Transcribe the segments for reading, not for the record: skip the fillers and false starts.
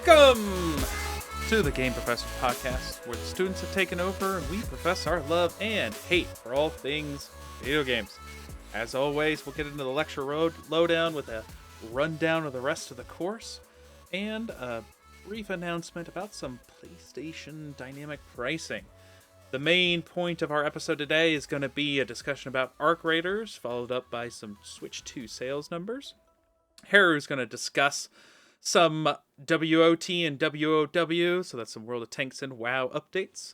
Welcome to the Game Professor Podcast, where the students have taken over and we profess our love and hate for all things video games. As always, we'll get into the lecture lowdown with a rundown of the rest of the course and a brief announcement about some PlayStation dynamic pricing. The main point of our episode today is going to be a discussion about Arc Raiders, followed up by some Switch 2 sales numbers. Heru is going to discuss some WOT and WOW, so that's some World of Tanks and WoW updates.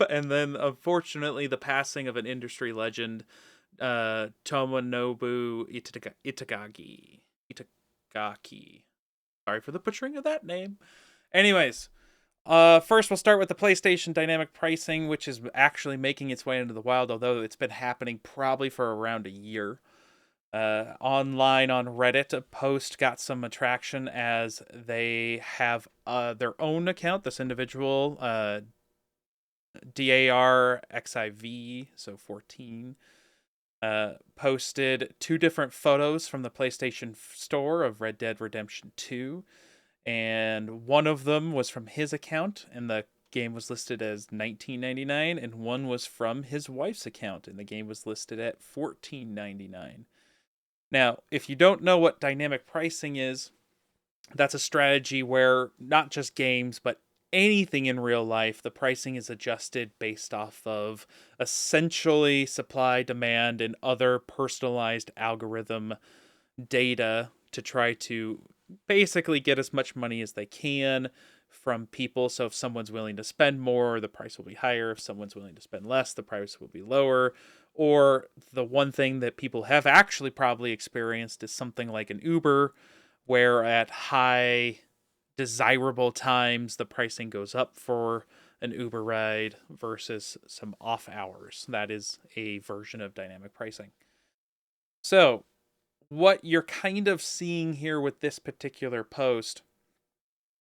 And then, unfortunately, the passing of an industry legend, Tomonobu Itagaki. Sorry for the butchering of that name. Anyways, first we'll start with the PlayStation dynamic pricing, which is actually making its way into the wild, although it's been happening probably for around a year. Online on Reddit, a post got some attraction as they have their own account. This individual, DARXIV, so 14, posted two different photos from the PlayStation Store of Red Dead Redemption 2, and one of them was from his account, and the game was listed as $19.99, and one was from his wife's account, and the game was listed at $14.99. Now, if you don't know what dynamic pricing is, that's a strategy where not just games, but anything in real life, the pricing is adjusted based off of essentially supply, demand, and other personalized algorithm data to try to basically get as much money as they can from people. So if someone's willing to spend more, the price will be higher. If someone's willing to spend less, the price will be lower. Or the one thing that people have actually probably experienced is something like an Uber, where at high desirable times, the pricing goes up for an Uber ride versus some off hours. That is a version of dynamic pricing. So what you're kind of seeing here with this particular post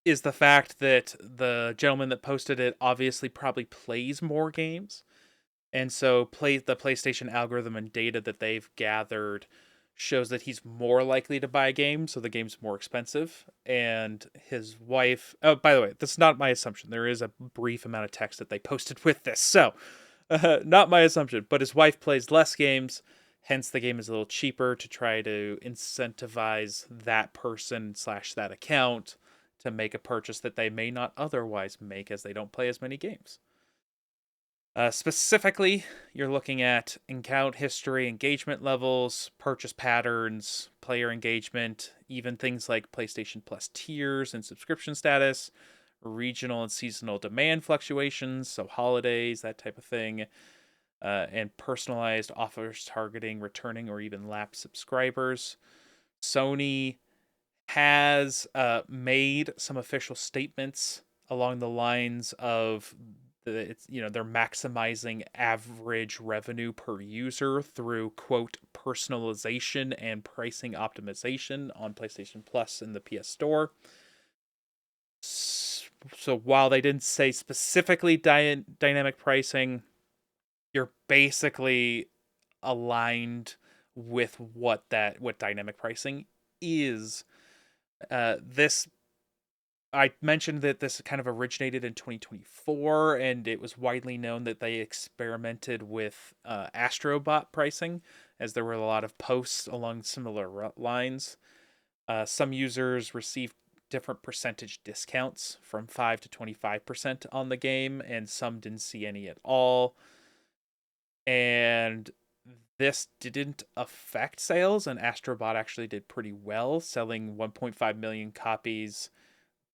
is the fact that the gentleman that posted it obviously probably plays more games. And so the PlayStation algorithm and data that they've gathered shows that he's more likely to buy a game, so the game's more expensive. And his wife... Oh, by the way, that's not my assumption. There is a brief amount of text that they posted with this. So, not my assumption. But his wife plays less games, hence the game is a little cheaper to try to incentivize that person / that account to make a purchase that they may not otherwise make as they don't play as many games. Specifically, you're looking at account history, engagement levels, purchase patterns, player engagement, even things like PlayStation Plus tiers and subscription status, regional and seasonal demand fluctuations, so holidays, that type of thing, and personalized offers targeting returning or even lapsed subscribers. Sony has made some official statements along the lines of they're maximizing average revenue per user through, quote, personalization and pricing optimization on PlayStation Plus and the PS Store. So while they didn't say specifically dynamic pricing, you're basically aligned with what dynamic pricing is. I mentioned that this kind of originated in 2024, and it was widely known that they experimented with Astrobot pricing, as there were a lot of posts along similar lines. Some users received different percentage discounts from 5 to 25% on the game, and some didn't see any at all. And this didn't affect sales, and Astrobot actually did pretty well, selling 1.5 million copies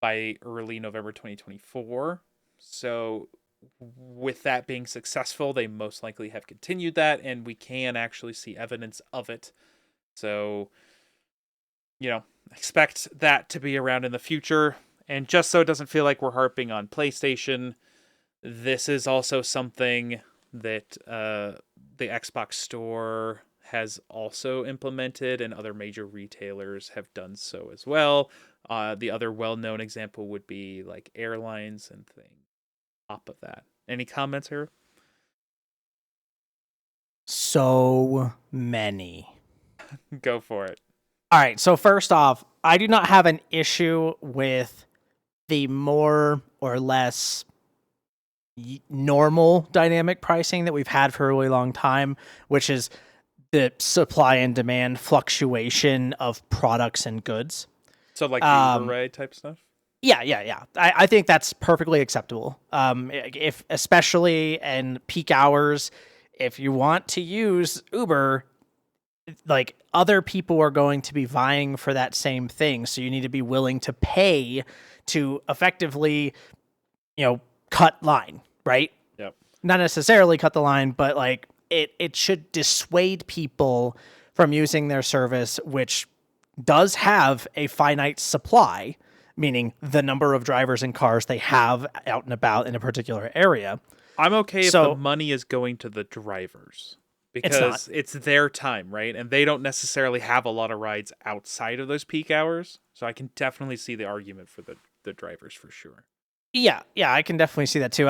by early November 2024. So with that being successful, they most likely have continued that, and we can actually see evidence of it. So, expect that to be around in the future. And just so it doesn't feel like we're harping on PlayStation, this is also something that the Xbox Store has also implemented, and other major retailers have done so as well. The other well-known example would be like airlines and things on top of that. Any comments here? So many. Go for it. All right. So first off, I do not have an issue with the more or less normal dynamic pricing that we've had for a really long time, which is the supply and demand fluctuation of products and goods. So like the Uber ride type stuff? Yeah. I think that's perfectly acceptable. If especially in peak hours, if you want to use Uber, like other people are going to be vying for that same thing. So you need to be willing to pay to effectively, cut line, right? Yep. Not necessarily cut the line, but like it should dissuade people from using their service, which does have a finite supply, meaning the number of drivers and cars they have out and about in a particular area. I'm okay if the money is going to the drivers because it's their time, right? And they don't necessarily have a lot of rides outside of those peak hours. So I can definitely see the argument for the drivers for sure. Yeah, I can definitely see that too.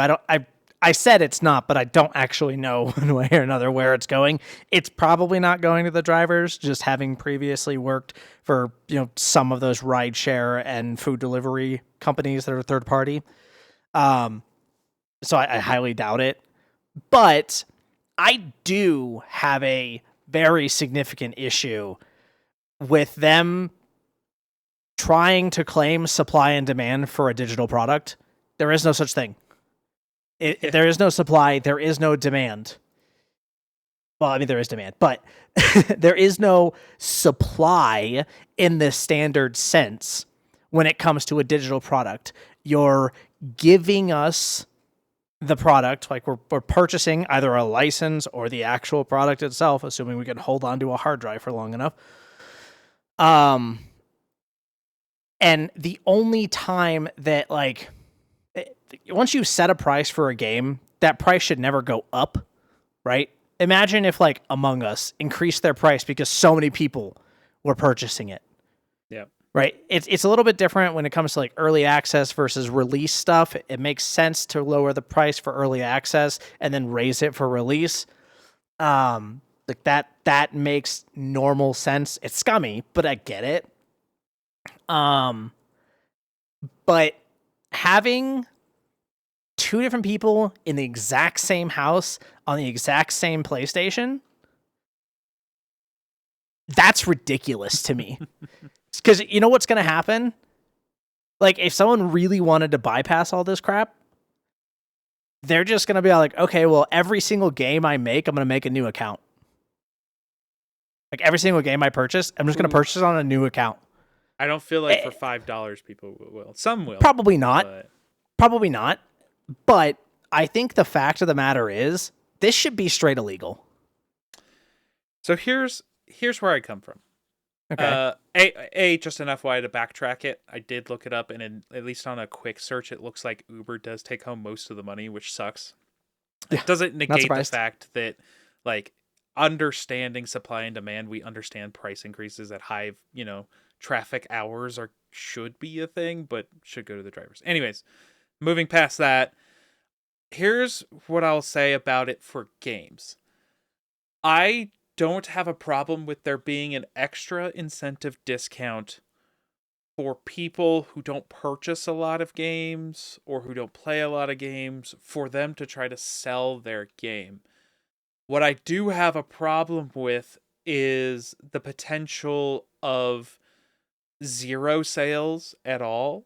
I said it's not, but I don't actually know one way or another where it's going. It's probably not going to the drivers, just having previously worked for, some of those rideshare and food delivery companies that are third party. So I highly doubt it. But I do have a very significant issue with them trying to claim supply and demand for a digital product. There is no such thing. There is no supply. There is no demand. Well, I mean, there is demand, but there is no supply in the standard sense when it comes to a digital product. You're giving us the product, like we're purchasing either a license or the actual product itself, assuming we can hold on to a hard drive for long enough. And the only time that, like, once you set a price for a game, that price should never go up, right? Imagine if, like, Among Us increased their price because so many people were purchasing it. Yeah. Right? It's a little bit different when it comes to, like, early access versus release stuff. It makes sense to lower the price for early access and then raise it for release. Like, that makes normal sense. It's scummy, but I get it. But having two different people in the exact same house on the exact same PlayStation, that's ridiculous to me. Because you know what's going to happen? Like, if someone really wanted to bypass all this crap, they're just going to be like, okay, well, every single game I make, I'm going to make a new account. Like, every single game I purchase, I'm just going to purchase on a new account. I don't feel like for $5 people will. Some will. Probably not. Probably not. But I think the fact of the matter is, this should be straight illegal. So here's where I come from. Okay. Just an FYI to backtrack it. I did look it up, and at least on a quick search, it looks like Uber does take home most of the money, which sucks. Yeah, it doesn't negate the fact that, like, understanding supply and demand, we understand price increases at high, traffic hours should be a thing, but should go to the drivers. Anyways, moving past that, here's what I'll say about it for games. I don't have a problem with there being an extra incentive discount for people who don't purchase a lot of games or who don't play a lot of games, for them to try to sell their game. What I do have a problem with is the potential of zero sales at all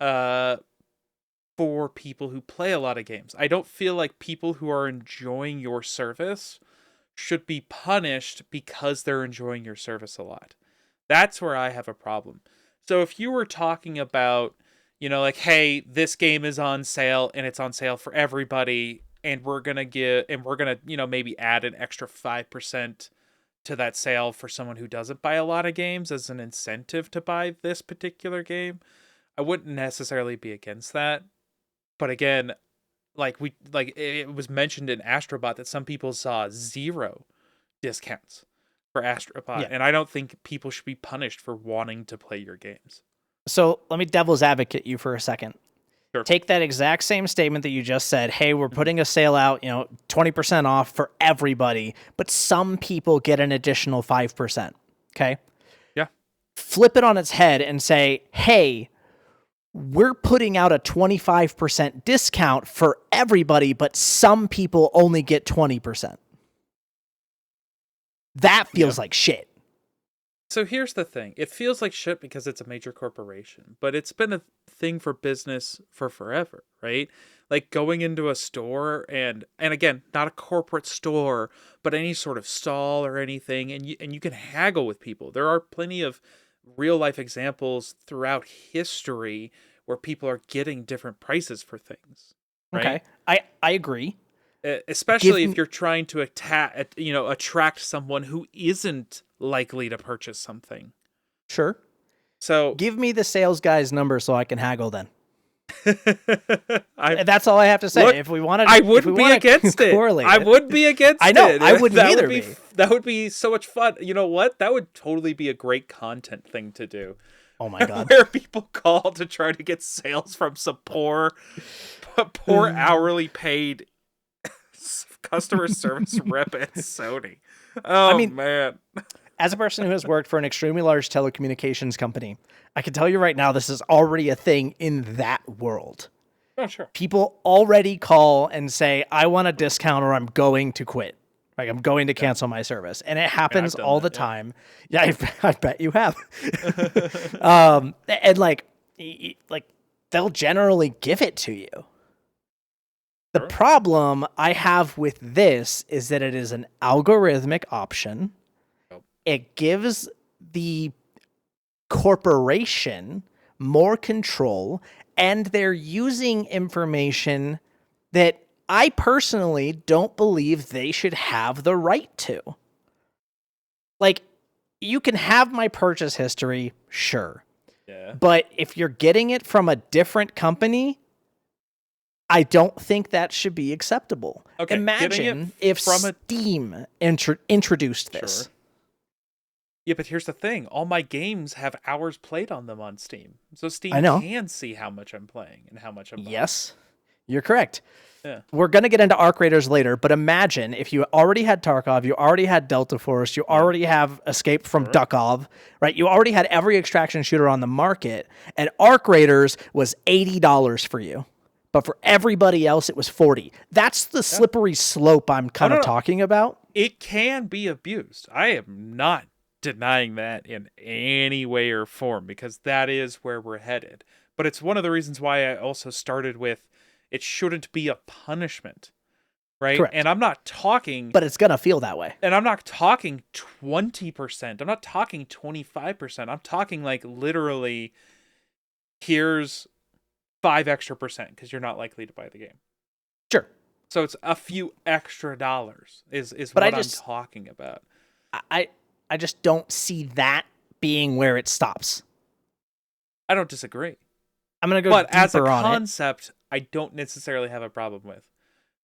for people who play a lot of games. I don't feel like people who are enjoying your service should be punished because they're enjoying your service a lot. That's where I have a problem. So if you were talking about, like, hey, this game is on sale and it's on sale for everybody, and we're gonna maybe add an extra 5% to that sale for someone who doesn't buy a lot of games as an incentive to buy this particular game, I wouldn't necessarily be against that. But again, it was mentioned in Astrobot that some people saw zero discounts for Astrobot, and I don't think people should be punished for wanting to play your games. So let me devil's advocate you for a second. Sure. Take that exact same statement that you just said. Hey, we're putting a sale out, 20% off for everybody, but some people get an additional 5%. Okay? Yeah. flip it on its head and say, hey, we're putting out a 25% discount for everybody, but some people only get 20%. That feels like shit. So here's the thing. It feels like shit because it's a major corporation, but it's been a thing for business for forever, right? Like going into a store and again, not a corporate store, but any sort of stall or anything, and you can haggle with people. There are plenty of real life examples throughout history where people are getting different prices for things, right? Okay. I agree. Especially if you're trying to attract someone who isn't likely to purchase something. Sure. So give me the sales guy's number so I can haggle then. I, That's all I have to say. Look, if we wanted, I wouldn't be against it. I would be against it. I know. I wouldn't either. That would be so much fun. You know what? That would totally be a great content thing to do. Oh my god! Where people call to try to get sales from some poor hourly paid customer service rep at Sony. Oh, I mean, man. As a person who has worked for an extremely large telecommunications company, I can tell you right now, this is already a thing in that world. Oh, sure. People already call and say, I want a discount or I'm going to quit. Like, I'm going to cancel my service. And it happens all the time. Yeah, I bet you have. And like, they'll generally give it to you. The problem I have with this is that it is an algorithmic option. It gives the corporation more control, and they're using information that I personally don't believe they should have the right to. Like, you can have my purchase history, sure. Yeah. But if you're getting it from a different company, I don't think that should be acceptable. Okay, imagine if Steam introduced this. Sure. Yeah, but here's the thing. All my games have hours played on them on Steam. So Steam can see how much I'm playing and how much I'm buying. Yes, you're correct. Yeah. We're going to get into Arc Raiders later, but imagine if you already had Tarkov, you already had Delta Force, you already have Escape from Duckov, right? You already had every extraction shooter on the market, and Arc Raiders was $80 for you. But for everybody else, it was $40. That's the slippery slope I'm kind of talking about. It can be abused. I am not denying that in any way or form, because that is where we're headed. But it's one of the reasons why I also started with it shouldn't be a punishment, right? Correct. And I'm not talking... But it's going to feel that way. And I'm not talking 20%. I'm not talking 25%. I'm talking like literally, here's 5 extra percent because you're not likely to buy the game. Sure. So it's a few extra dollars is what I'm talking about. I just don't see that being where it stops. I don't disagree. I'm going to go deeper on it. But as a concept, I don't necessarily have a problem with.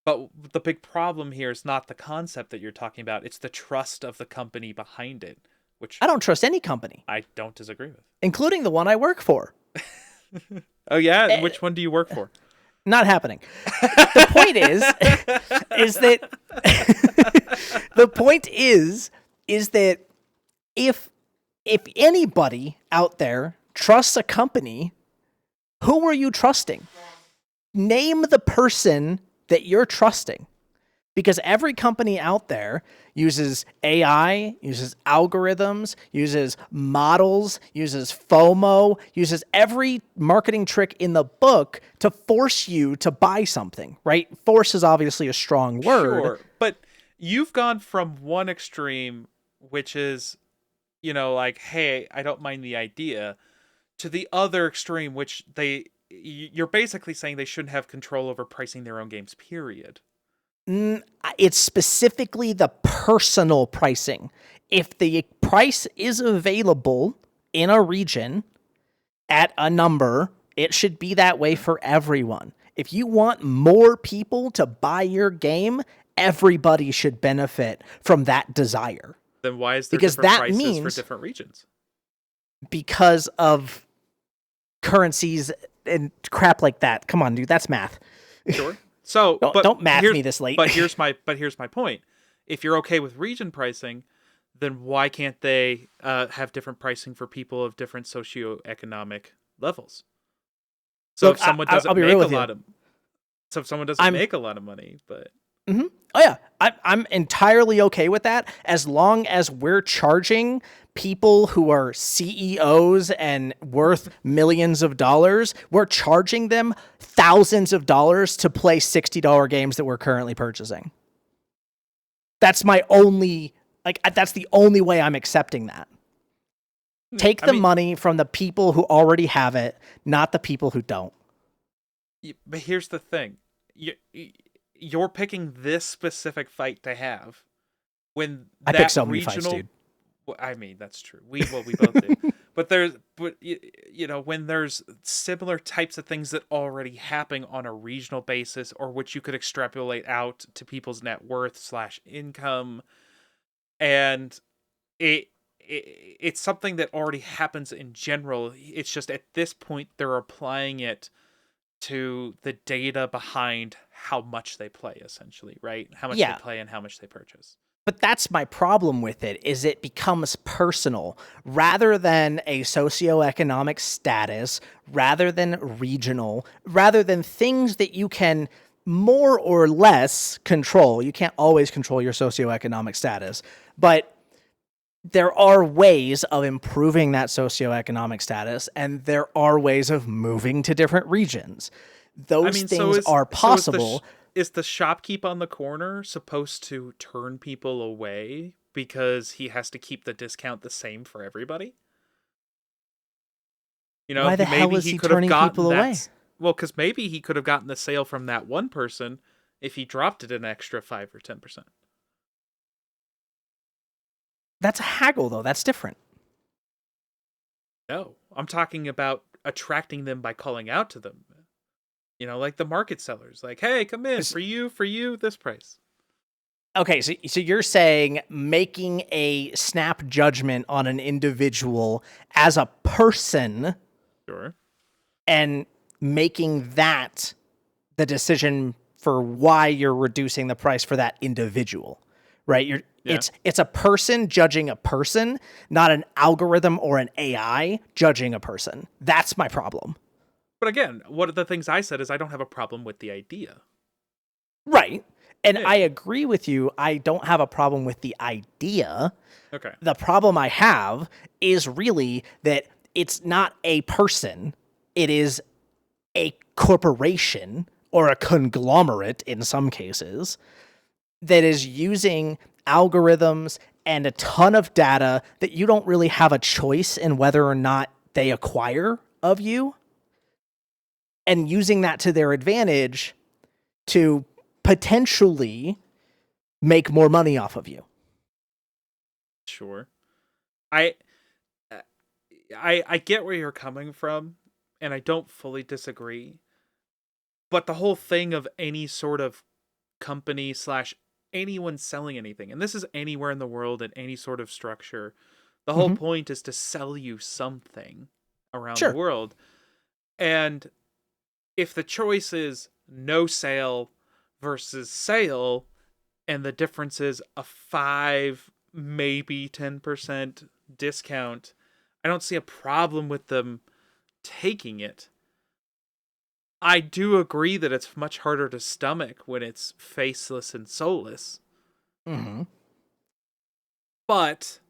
But the big problem here is not the concept that you're talking about. It's the trust of the company behind it, which I don't trust any company. I don't disagree with. Including the one I work for. Oh, yeah? Which one do you work for? Not happening. The point is that the point is that if anybody out there trusts a company, who are you trusting? Name the person that you're trusting. Because every company out there uses AI, uses algorithms, uses models, uses FOMO, uses every marketing trick in the book to force you to buy something, right? Force is obviously a strong word. Sure, but you've gone from one extreme, which is, like, hey, I don't mind the idea, to the other extreme, which you're basically saying they shouldn't have control over pricing their own games, period. It's specifically the personal pricing. If the price is available in a region at a number, it should be that way for everyone. If you want more people to buy your game, everybody should benefit from that desire. Then why is there different prices for different regions? Because of currencies and crap like that. Come on, dude, that's math. Sure. So don't math me this late. But here's my point. If you're okay with region pricing, then why can't they have different pricing for people of different socioeconomic levels? So Look, if someone I'll doesn't be real make a with lot you. of, so if someone doesn't I'm make a lot of money, but Mhm. Oh yeah, I'm entirely okay with that as long as we're charging people who are CEOs and worth millions of dollars. We're charging them thousands of dollars to play $60 games that we're currently purchasing. That's my only that's the only way I'm accepting that. Take I the mean, money from the people who already have it, not the people who don't. but here's the thing: you're picking this specific fight to have when I pick that so many fights, regional. dude. Well, I mean, that's true. We both do. But when there's similar types of things that already happen on a regional basis, or which you could extrapolate out to people's net worth slash income, and it, it's something that already happens in general. It's just at this point they're applying it to the data behind how much they play, essentially, right? How much they Yeah, play and how much they purchase. but that's my problem with it is it becomes personal rather than a socioeconomic status, rather than regional, rather than things that you can more or less control. You can't always control your socioeconomic status, but there are ways of improving that socioeconomic status and there are ways of moving to different regions. I Those mean, so things is are so is the possible. is the shopkeep on the corner supposed to turn people away because he has to keep the discount the same for everybody? Why the hell Maybe is he he could have turning gotten people away? that. Well, because maybe he could have gotten the sale from that one person if he dropped it an extra 5 or 10%. That's a haggle, though. That's different. No, I'm talking about attracting them by calling out to them. Like the market sellers, like, hey, come in for you, this price. Okay, so you're saying making a snap judgment on an individual as a person Sure. and making that the decision for why you're reducing the price for that individual, right? Yeah. It's a person judging a person, not an algorithm or an AI judging a person. That's my problem. But again, one of the things I said is I don't have a problem with the idea. Right. And Yeah. I agree with you. I don't have a problem with the idea. Okay. The problem I have is really that it's not a person, it is a corporation or a conglomerate in some cases that is using algorithms and a ton of data that you don't really have a choice in whether or not they acquire of you, and using that to their advantage to potentially make more money off of you. Sure. I I get where you're coming from, and I don't fully disagree. But the whole thing of any sort of company slash anyone selling anything, and this is anywhere in the world in any sort of structure, the whole Mm-hmm. point is to sell you something around the Sure. world. And if the choice is no sale versus sale, and the difference is a 5, maybe 10% discount, I don't see a problem with them taking it. I do agree that it's much harder to stomach when it's faceless and soulless. Mm-hmm. But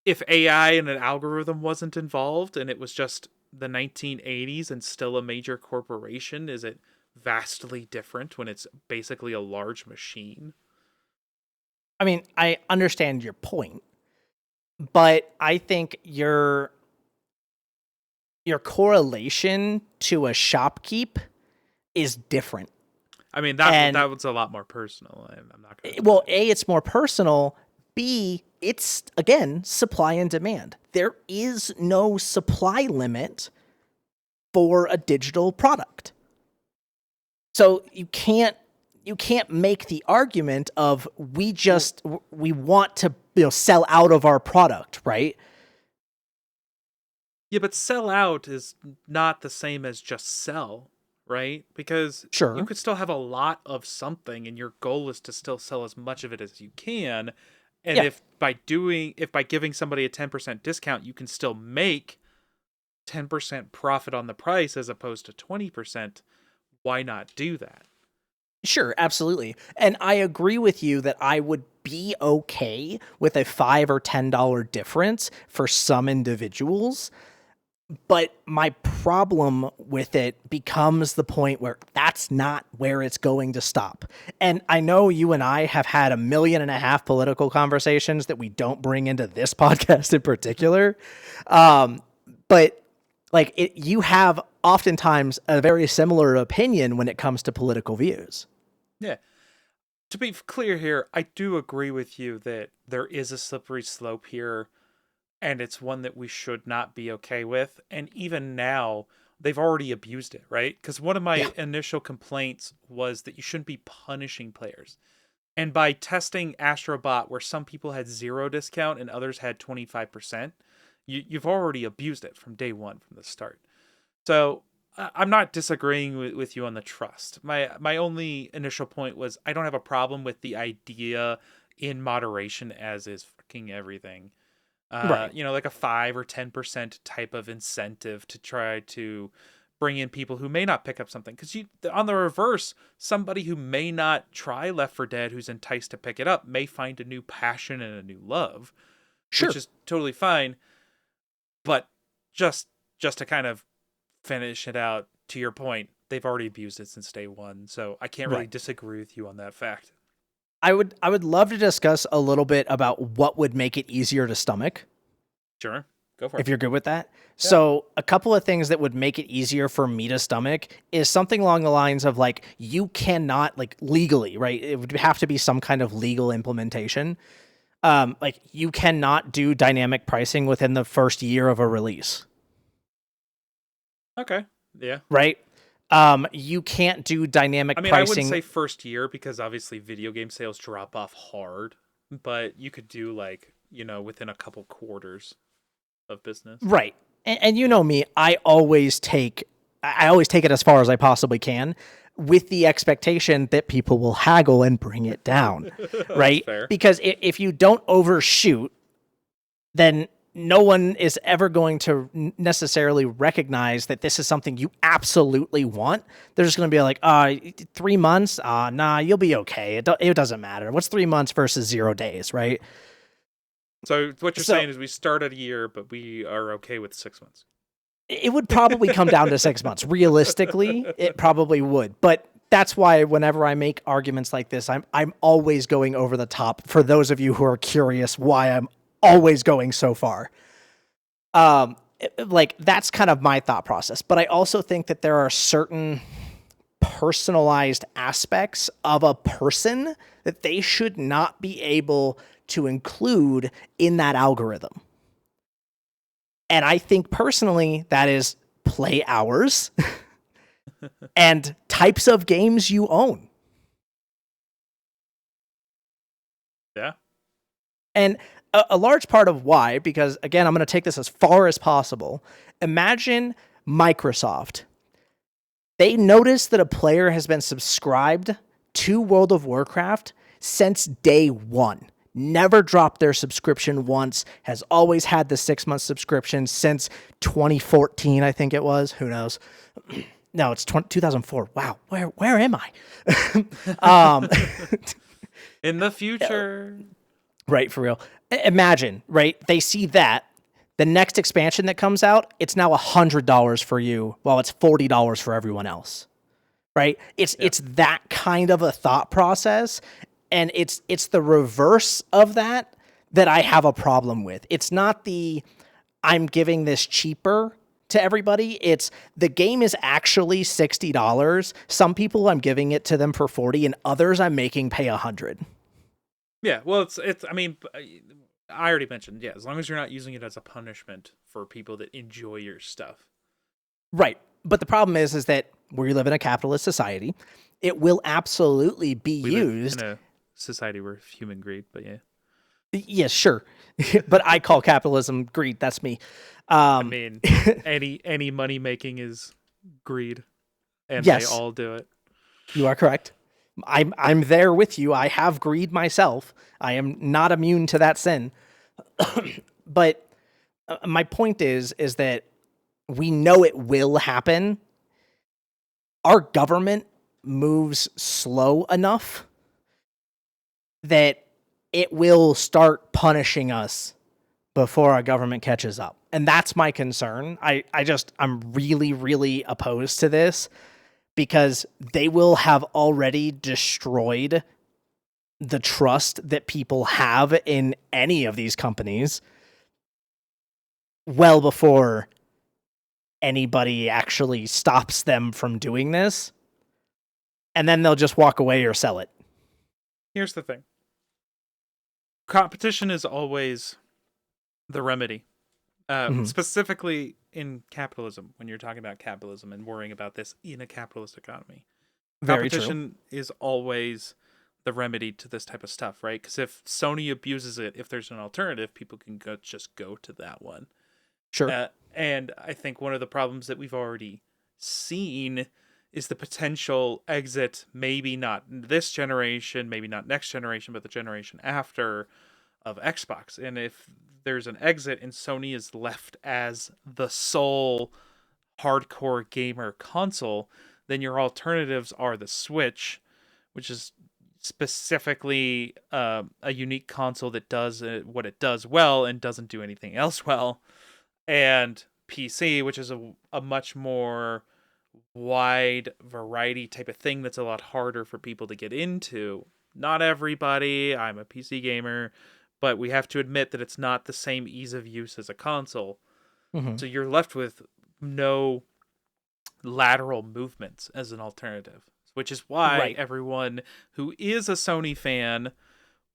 if AI and an algorithm wasn't involved and it was just the 1980s and still a major corporation, is it vastly different when it's basically a large machine? I mean, I understand your point, but I think your correlation to a shopkeep is different. I mean, And that was a lot more personal. I'm not going to. well, A, it's more personal. B, it's again supply and demand. There is no supply limit for a digital product. So you can't make the argument of we want to sell out of our product, right? Yeah, but sell out is not the same as just sell, right? Because you Sure. could still have a lot of something and your goal is to still sell as much of it as you can. And if by giving somebody a 10% discount, you can still make 10% profit on the price as opposed to 20%, why not do that? Sure, absolutely. And I agree with you that I would be okay with a $5 or $10 difference for some individuals. But my problem with it becomes the point where that's not where it's going to stop. And I know you and I have had 1.5 million political conversations that we don't bring into this podcast in particular. But like you have oftentimes a very similar opinion when it comes to political views. Yeah. To be clear here, I do agree with you that there is a slippery slope here, and it's one that we should not be okay with. And even now, they've already abused it, right? Because one of my initial complaints was that you shouldn't be punishing players. And by testing Astrobot, where some people had 0 discount and others had 25%, you've already abused it from day one, from the start. So I'm not disagreeing with you on the trust. My only initial point was I don't have a problem with the idea in moderation, as is fucking everything. Right. Like a 5 or 10% type of incentive to try to bring in people who may not pick up something. Because on the reverse, somebody who may not try Left 4 Dead, who's enticed to pick it up, may find a new passion and a new love, Sure. which is totally fine. But just to kind of finish it out, to your point, they've already abused it since day one. So I can't really disagree with you on that fact. I would love to discuss a little bit about what would make it easier to stomach. Sure. Go for it. If you're good with that. Yeah. So a couple of things that would make it easier for me to stomach is something along the lines of like, you cannot like legally, right? It would have to be some kind of legal implementation. Like you cannot do dynamic pricing within the first year of a release. Okay. Yeah. Right. You can't do dynamic pricing. I wouldn't say first year because obviously video game sales drop off hard, but you could do like, within a couple quarters of business. Right. And you know me, I always take it as far as I possibly can with the expectation that people will haggle and bring it down. Right. Fair. Because if you don't overshoot, then no one is ever going to necessarily recognize that this is something you absolutely want. They're just going to be like, 3 months? Nah, you'll be okay. It doesn't matter. What's 3 months versus 0 days, right? So what you're saying is we start at a year, but we are okay with 6 months. It would probably come down to 6 months. Realistically, it probably would. But that's why whenever I make arguments like this, I'm always going over the top. For those of you who are curious why I'm always going so far. Like that's kind of my thought process. But I also think that there are certain personalized aspects of a person that they should not be able to include in that algorithm. And I think personally that is play hours and types of games you own. Yeah. And a large part of why, because again, I'm going to take this as far as possible. Imagine Microsoft. They notice that a player has been subscribed to World of Warcraft since day one. Never dropped their subscription once, has always had the 6 month subscription since 2014, I think it was. Who knows? No, it's 2004. Wow, where am I? In the future. Right, for real. Imagine, right? They see that. The next expansion that comes out, it's now $100 for you, while it's $40 for everyone else. Right? It's that kind of a thought process. And it's the reverse of that I have a problem with. It's not the I'm giving this cheaper to everybody. It's the game is actually $60. Some people I'm giving it to them for $40 and others I'm making pay $100. Yeah, well it's I mean, I already mentioned, as long as you're not using it as a punishment for people that enjoy your stuff. Right. But the problem is that we live in a capitalist society. It will absolutely be used in a society where human greed, but yeah. Yes, sure. But I call capitalism greed. That's me. I mean, any money making is greed, and yes, they all do it. You are correct. I'm there with you. I have greed myself. I am not immune to that sin. But my point is that we know it will happen. Our government moves slow enough that it will start punishing us before our government catches up. And that's my concern. I'm really, really opposed to this because they will have already destroyed the trust that people have in any of these companies well before anybody actually stops them from doing this. And then they'll just walk away or sell it. Here's the thing. Competition is always the remedy. Specifically in capitalism, when you're talking about capitalism and worrying about this in a capitalist economy. Very Competition is always the remedy to this type of stuff, right? Because if Sony abuses it, if there's an alternative, people can just go to that one. Sure. And I think one of the problems that we've already seen is the potential exit, maybe not this generation, maybe not next generation, but the generation after, of Xbox. And if there's an exit and Sony is left as the sole hardcore gamer console, then your alternatives are the Switch, which is specifically a unique console that does what it does well and doesn't do anything else well, and PC, which is a much more wide variety type of thing that's a lot harder for people to get into. Not everybody, I'm a PC gamer, but we have to admit that it's not the same ease of use as a console. Mm-hmm. So you're left with no lateral movements as an alternative, which is why everyone who is a Sony fan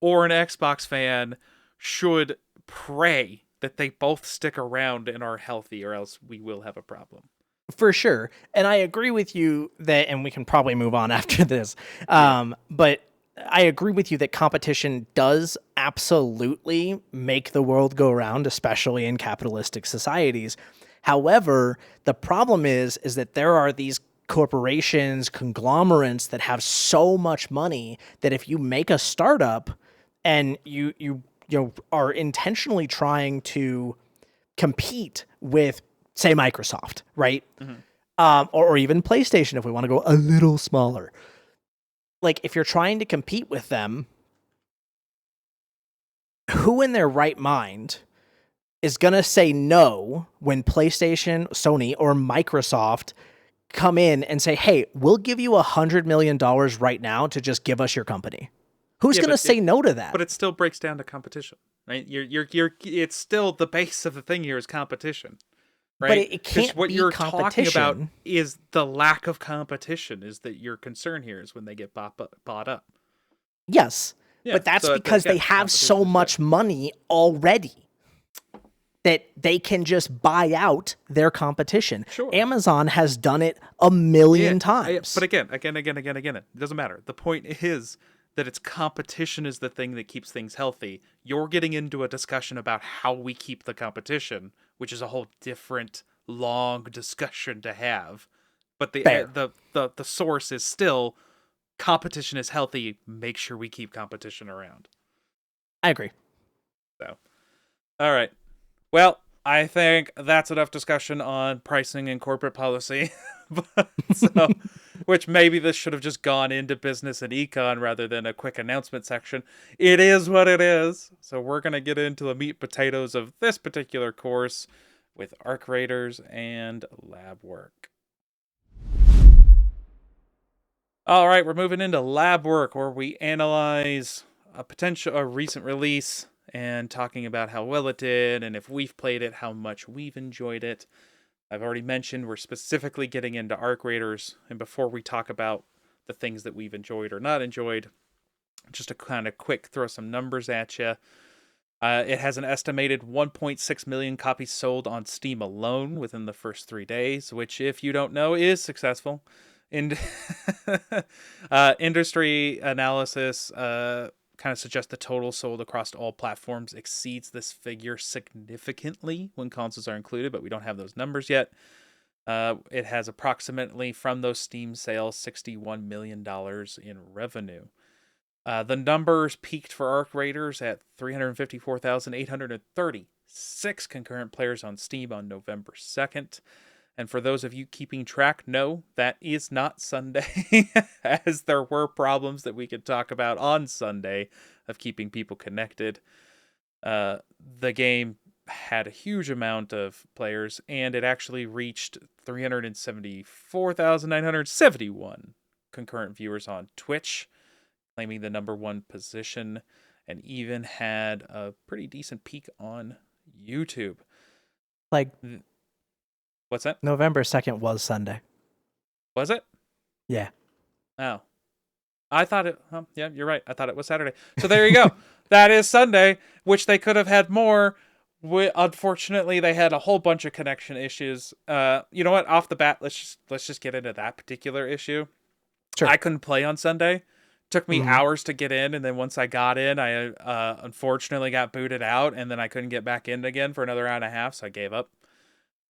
or an Xbox fan should pray that they both stick around and are healthy, or else we will have a problem. For sure. And I agree with you that, and we can probably move on after this, but I agree with you that competition does absolutely make the world go round, especially in capitalistic societies. However, the problem is that there are these corporations, conglomerates that have so much money that if you make a startup and you are intentionally trying to compete with, say, Microsoft, right? Mm-hmm. Or even PlayStation, if we want to go a little smaller. Like, if you're trying to compete with them, who in their right mind is going to say no when PlayStation, Sony, or Microsoft come in and say, hey, we'll give you $100 million right now to just give us your company? Who's going to say no to that? But it still breaks down to competition, right? It's still the base of the thing here is competition, right? But it can't what be you're competition. talking about is the lack of competition. Is that your concern here? Is when they get bought up? Yes, yeah, but that's because they have so much money already that they can just buy out their competition. Sure. Amazon has done it a million times. But again, it doesn't matter. The point is that it's competition is the thing that keeps things healthy. You're getting into a discussion about how we keep the competition, which is a whole different long discussion to have. But the source is still competition is healthy. Make sure we keep competition around. I agree. So, all right. Well, I think that's enough discussion on pricing and corporate policy. Which maybe this should have just gone into business and econ rather than a quick announcement section. It is what it is. So we're going to get into the meat and potatoes of this particular course with arc raiders and lab work. All right, we're moving into lab work where we analyze a recent release and talking about how well it did, and if we've played it, how much we've enjoyed it. I've already mentioned we're specifically getting into arc raiders, and before we talk about the things that we've enjoyed or not enjoyed, just to kind of quick throw some numbers at you. It has an estimated 1.6 million copies sold on Steam alone within the first 3 days, which, if you don't know, is successful. Industry analysis kind of suggests the total sold across all platforms exceeds this figure significantly when consoles are included, but we don't have those numbers yet. It has approximately, from those Steam sales, $61 million in revenue. The numbers peaked for Arc Raiders at 354,836 concurrent players on Steam on November 2nd. And for those of you keeping track, no, that is not Sunday, as there were problems that we could talk about on Sunday of keeping people connected. The game had a huge amount of players, and it actually reached 374,971 concurrent viewers on Twitch, claiming the #1 position, and even had a pretty decent peak on YouTube. Like, what's that? November 2nd was Sunday. Was it? Yeah. Oh. I thought it... yeah, you're right. I thought it was Saturday. So there you go. That is Sunday, which they could have had more. Unfortunately, they had a whole bunch of connection issues. You know what? Off the bat, let's just get into that particular issue. Sure. I couldn't play on Sunday. Took me hours to get in, and then once I got in, I unfortunately got booted out, and then I couldn't get back in again for another hour and a half, so I gave up.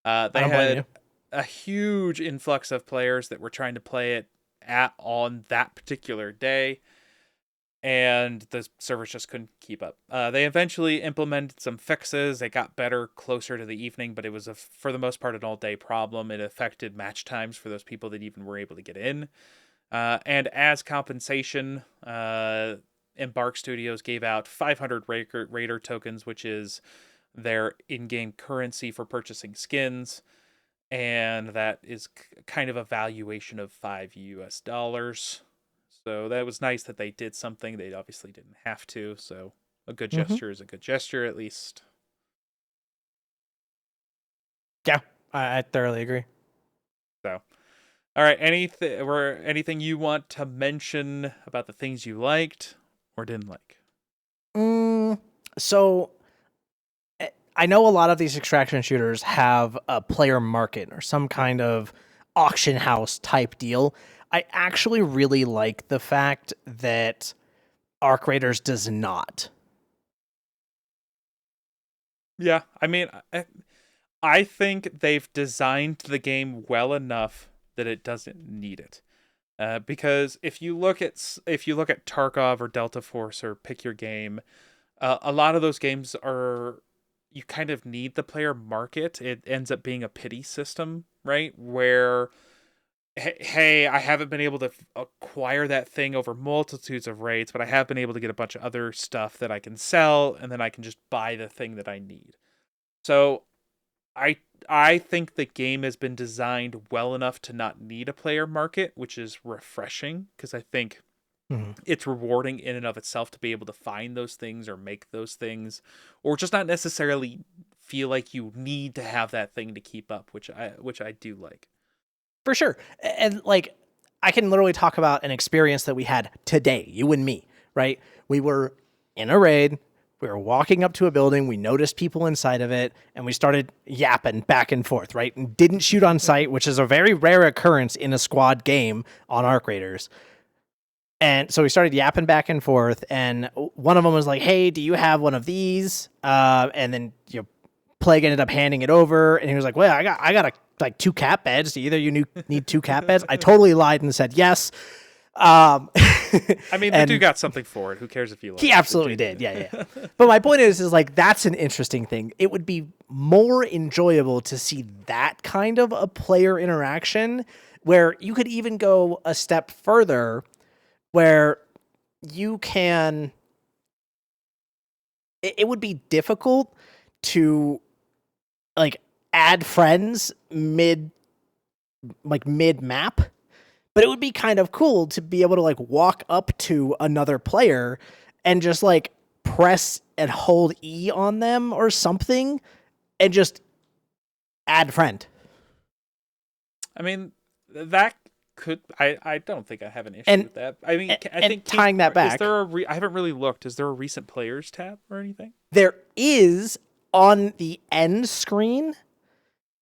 They had a huge influx of players that were trying to play it on that particular day, and the servers just couldn't keep up. They eventually implemented some fixes. They got better closer to the evening, but it was, for the most part, an all-day problem. It affected match times for those people that even were able to get in. And as compensation, Embark Studios gave out 500 Raider tokens, which is their in-game currency for purchasing skins. And that is kind of a valuation of $5. So that was nice that they did something. They obviously didn't have to. So a good gesture is a good gesture, at least. Yeah, I thoroughly agree. So, all right. Anything you want to mention about the things you liked or didn't like? So I know a lot of these extraction shooters have a player market or some kind of auction house type deal. I actually really like the fact that Arc Raiders does not. Yeah, I mean, I think they've designed the game well enough that it doesn't need it. Because if you look at Tarkov or Delta Force or pick your game, a lot of those games are, you kind of need the player market. It ends up being a pity system, right? Where, hey, I haven't been able to acquire that thing over multitudes of raids, but I have been able to get a bunch of other stuff that I can sell, and then I can just buy the thing that I need. So I think the game has been designed well enough to not need a player market, which is refreshing, because I think it's rewarding in and of itself to be able to find those things or make those things, or just not necessarily feel like you need to have that thing to keep up, which I do like. For sure. And like, I can literally talk about an experience that we had today, you and me, right? We were in a raid. We were walking up to a building. We noticed people inside of it, and we started yapping back and forth, right? And didn't shoot on sight, which is a very rare occurrence in a squad game on Arc Raiders. And so we started yapping back and forth, and one of them was like, hey, do you have one of these? And then Plague ended up handing it over, and he was like, well, I got like 2 cat beds. Do either of you need 2 cat beds? I totally lied and said yes. I mean, the dude got something for it. Who cares if you lied? He absolutely did. Yeah. But my point is like, that's an interesting thing. It would be more enjoyable to see that kind of a player interaction, where you could even go a step further, where you can... It would be difficult to like add friends mid map, but it would be kind of cool to be able to like walk up to another player and just like press and hold E on them or something and just add friend. I mean, that could... I don't think I have an issue with that. I mean, I think tying that back, is there I haven't really looked. Is there a recent players tab or anything? There is on the end screen.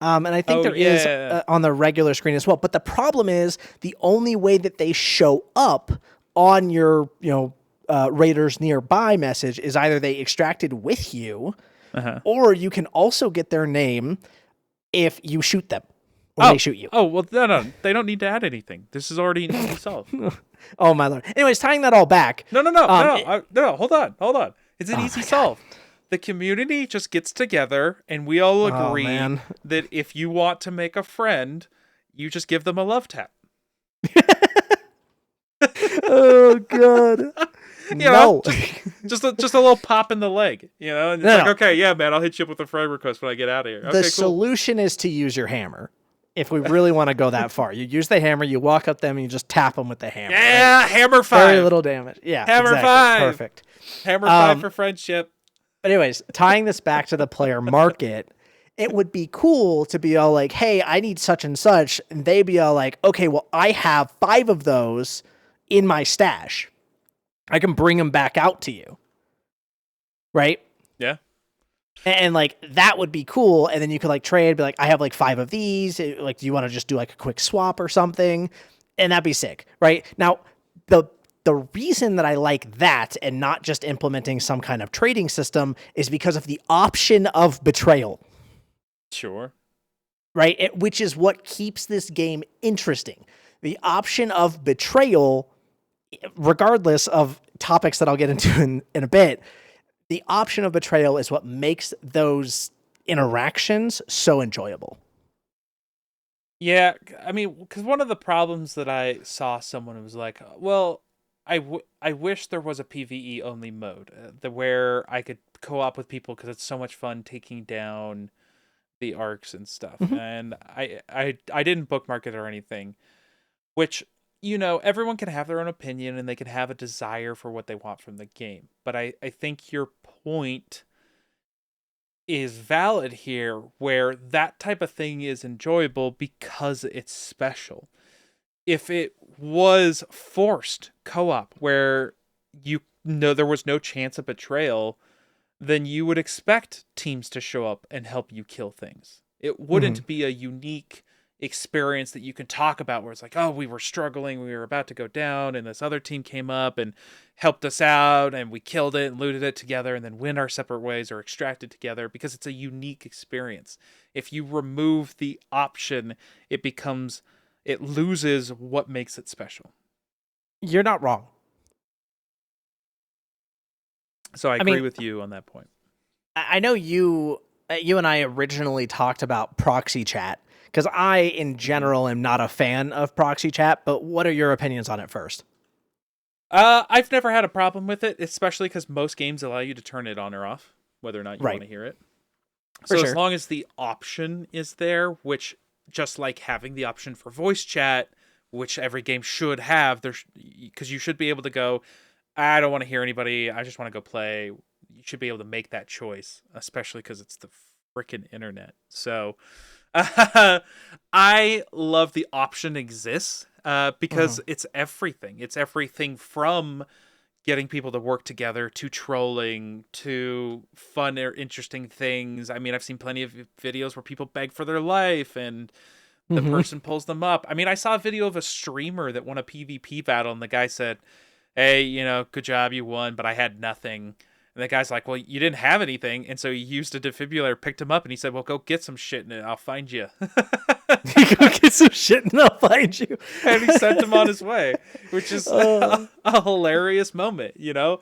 And I think there is on the regular screen as well. But the problem is the only way that they show up on your, Raiders nearby message is either they extracted with you, or you can also get their name if you shoot them when they shoot you. Oh, well, no, they don't need to add anything. This is already an easy solve. Oh my lord. Anyways, tying that all back. No, hold on. It's an easy solve. The community just gets together and we all agree that if you want to make a friend, you just give them a love tap. Oh god. Know, just a little pop in the leg, and it's okay, yeah, man, I'll hit you up with a friend request when I get out of here. Okay, the solution is to use your hammer. If we really want to go that far, you use the hammer, you walk up them and you just tap them with the hammer. Yeah, right? Hammer 5. Very little damage. Yeah, hammer exactly. 5. Perfect. Hammer 5 for friendship. But anyways, tying this back to the player market, it would be cool to be all like, hey, I need such and such. And they be all like, okay, well, I have 5 of those in my stash. I can bring them back out to you. Right? Yeah. And like, that would be cool. And then you could like trade, be like, I have like 5 of these. Like, do you want to just do like a quick swap or something? And that'd be sick. Right? Now, the reason that I like that and not just implementing some kind of trading system is because of the option of betrayal. Sure. Right? Which is what keeps this game interesting. The option of betrayal, regardless of topics that I'll get into in a bit, the option of betrayal is what makes those interactions so enjoyable. Yeah, I mean, because one of the problems that I saw someone was like, well, I wish there was a PvE only mode where I could co-op with people because it's so much fun taking down the arcs and stuff. Mm-hmm. And I didn't bookmark it or anything, which, everyone can have their own opinion and they can have a desire for what they want from the game. But I think your point is valid here, where that type of thing is enjoyable because it's special. If it was forced co-op where there was no chance of betrayal, then you would expect teams to show up and help you kill things. It wouldn't be a unique experience that you can talk about where it's like, oh, we were struggling, we were about to go down, and this other team came up and helped us out, and we killed it and looted it together and then went our separate ways or extracted together, because it's a unique experience. If you remove the option, it loses what makes it special. You're not wrong. So I agree with you on that point. I know you and I originally talked about Proxy Chat, because I, in general, am not a fan of Proxy Chat, but what are your opinions on it first? I've never had a problem with it, especially because most games allow you to turn it on or off, whether or not you want to hear it. So as long as the option is there, which, just like having the option for voice chat, which every game should have, because you should be able to go, I don't want to hear anybody, I just want to go play. You should be able to make that choice, especially because it's the freaking internet. So I love the option exists because it's everything. It's everything from getting people to work together to trolling to fun or interesting things. I mean, I've seen plenty of videos where people beg for their life and the person pulls them up. I mean, I saw a video of a streamer that won a PvP battle and the guy said, hey, good job, you won, but I had nothing. And the guy's like, well, you didn't have anything. And so he used a defibrillator, picked him up, and he said, well, go get some shit and I'll find you. Go get some shit and I'll find you. And he sent him on his way, which is a hilarious moment,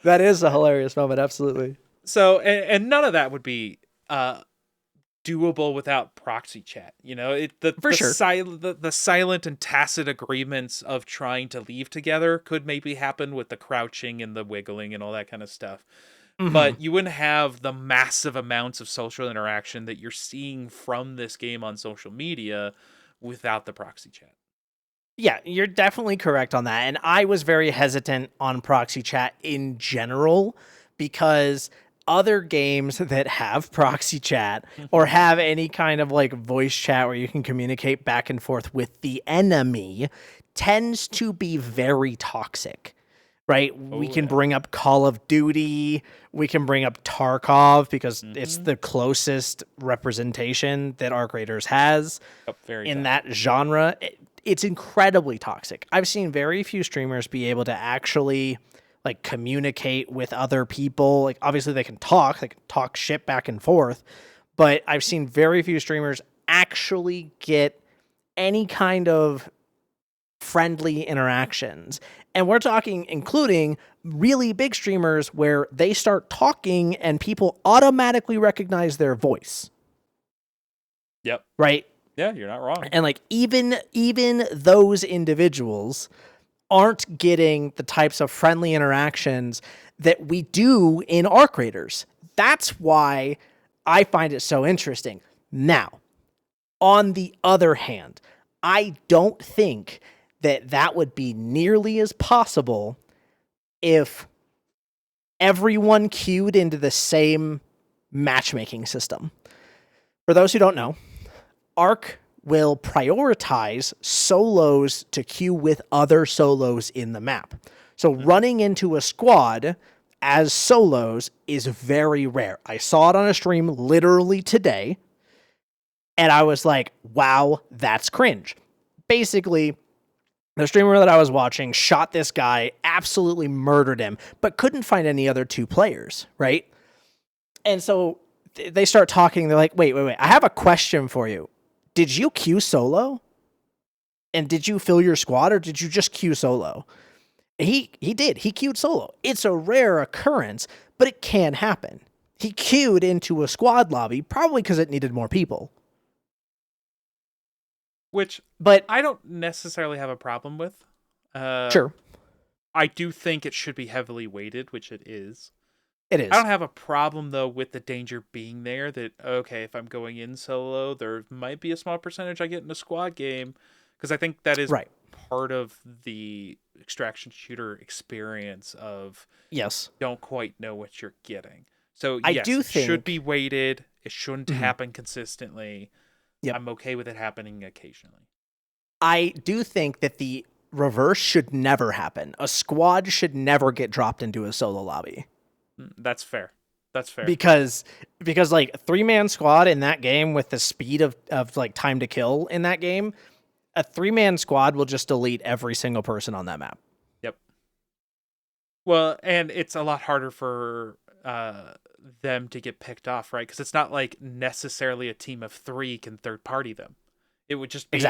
That is a hilarious moment, absolutely. So, and none of that would be doable without Proxy Chat. The silent and tacit agreements of trying to leave together could maybe happen with the crouching and the wiggling and all that kind of stuff. But you wouldn't have the massive amounts of social interaction that you're seeing from this game on social media without the Proxy Chat. Yeah, you're definitely correct on that. And I was very hesitant on Proxy Chat in general because other games that have Proxy Chat or have any kind of like voice chat where you can communicate back and forth with the enemy tends to be very toxic. Right? We can bring up Call of Duty. We can bring up Tarkov because it's the closest representation that Arc Raiders has in that genre. It's incredibly toxic. I've seen very few streamers be able to actually like communicate with other people. Like obviously they can talk shit back and forth, but I've seen very few streamers actually get any kind of friendly interactions. And we're talking including really big streamers where they start talking and people automatically recognize their voice. Yep. Right? Yeah, you're not wrong. And like even those individuals aren't getting the types of friendly interactions that we do in ARC Raiders. That's why I find it so interesting. Now, on the other hand, I don't think that would be nearly as possible if everyone queued into the same matchmaking system. For those who don't know, ARC will prioritize solos to queue with other solos in the map. So running into a squad as solos is very rare. I saw it on a stream literally today, and I was like, wow, that's cringe. Basically, the streamer that I was watching shot this guy, absolutely murdered him, but couldn't find any other two players, right? And so they start talking. They're like, wait. I have a question for you. Did you queue solo? And did you fill your squad, or did you just queue solo? He did. He queued solo. It's a rare occurrence, but it can happen. He queued into a squad lobby, probably because it needed more people. But I don't necessarily have a problem with. Sure. I do think it should be heavily weighted, which it is. It is. I don't have a problem, though, with the danger being there that, okay, if I'm going in solo, there might be a small percentage I get in a squad game, because I think that is part of the extraction shooter experience of don't quite know what you're getting. So, I do think it should be weighted. It shouldn't happen consistently. Yep. I'm okay with it happening occasionally. I do think that the reverse should never happen. A squad should never get dropped into a solo lobby. That's fair. Because like 3-man squad in that game with the speed of like time to kill in that game, a 3-man squad will just delete every single person on that map. Yep. Well, and it's a lot harder for them to get picked off, right? Because it's not like necessarily a team of 3 can third party them. It would just be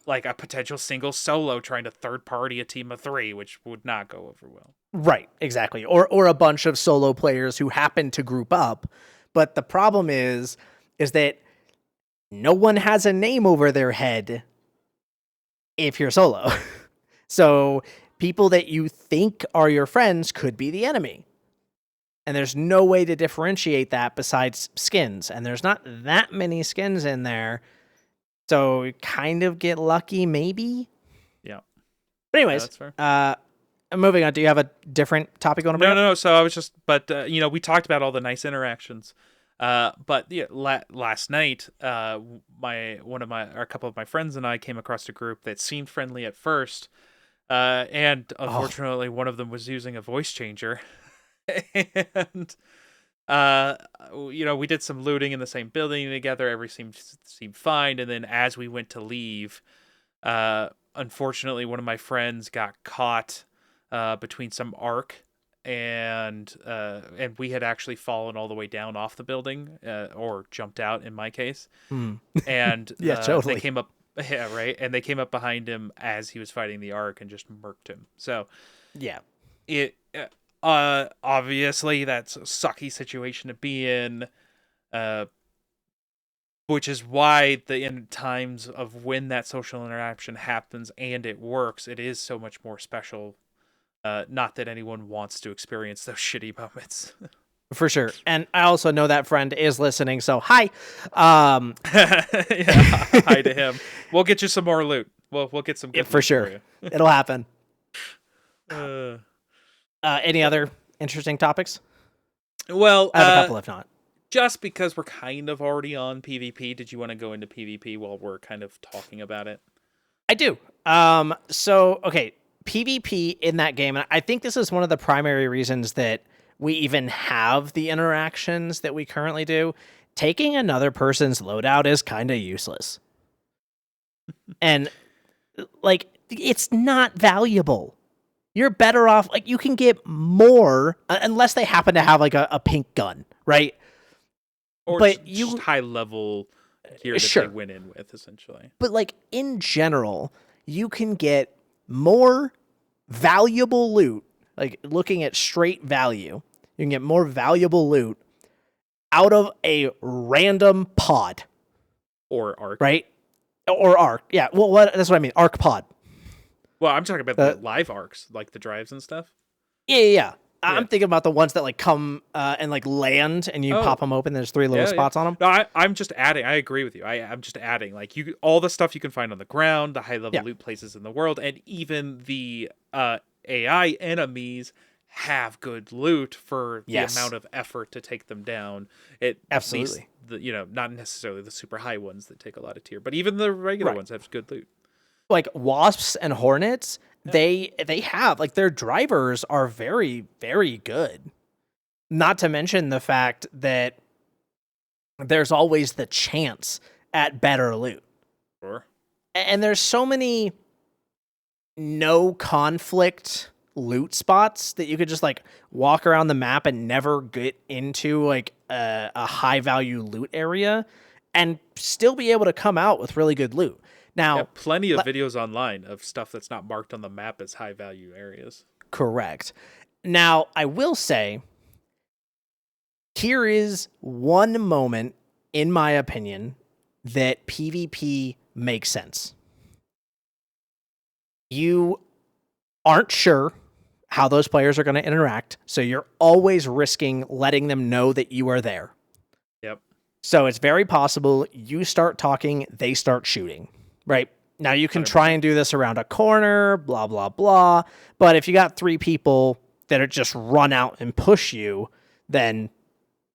like a potential single solo trying to third party a team of 3, which would not go over well. Right, exactly. Or a bunch of solo players who happen to group up. But the problem is that no one has a name over their head if you're solo. So people that you think are your friends could be the enemy. And there's no way to differentiate that besides skins. And there's not that many skins in there. So you kind of get lucky, maybe. Yeah. But anyways, moving on. Do you have a different topic on? No. So I was just, we talked about all the nice interactions. But yeah, last night, a couple of my friends and I came across a group that seemed friendly at first, and unfortunately, one of them was using a voice changer, and we did some looting in the same building together. Everything seemed fine, and then as we went to leave, unfortunately, one of my friends got caught between some arc. And we had actually fallen all the way down off the building, or jumped out in my case. And totally. They came up, and they came up behind him as he was fighting the arc and just murked him. So, it obviously that's a sucky situation to be in, which is why in times of when that social interaction happens and it works, it is so much more special. Not that anyone wants to experience those shitty moments. For sure. And I also know that friend is listening, so hi. Hi to him. We'll get you some more loot. We'll get some good for sure. For you. It'll happen. Any other interesting topics? Well, I have a couple if not. Just because we're kind of already on PvP, did you want to go into PvP while we're kind of talking about it? I do. Okay, PvP in that game, and I think this is one of the primary reasons that we even have the interactions that we currently do. Taking another person's loadout is kind of useless. And, like, it's not valuable. You're better off, like, you can get more, unless they happen to have, like, a pink gun, right? Or but just high level gear that Sure. they went in with, essentially. But like in general, you can get more valuable loot, like looking at straight value, you can get more valuable loot out of a random pod. Or Arc. Right? Or Arc. Yeah, well, that's what I mean. Arc pod. Well, I'm talking about the live arcs, like the drives and stuff. Yeah. I'm thinking about the ones that like come and like land and you pop them open. There's 3 little spots on them. No, I'm just adding. I agree with you. I'm just adding like all the stuff you can find on the ground, the high level loot places in the world, and even the AI enemies have good loot for the amount of effort to take them down. Absolutely. Not necessarily the super high ones that take a lot of tier, but even the regular ones have good loot. Like wasps and hornets, they have like their drivers are very, very good. Not to mention the fact that there's always the chance at better loot. Sure. And there's so many no conflict loot spots that you could just like walk around the map and never get into like a high value loot area and still be able to come out with really good loot. Now, plenty of videos online of stuff that's not marked on the map as high value areas. Correct. Now, I will say, here is one moment, in my opinion, that PvP makes sense. You aren't sure how those players are going to interact, so you're always risking letting them know that you are there. Yep. So it's very possible you start talking, they start shooting, right? Now you can try and do this around a corner, blah, blah, blah. But if you got 3 people that are just run out and push you, then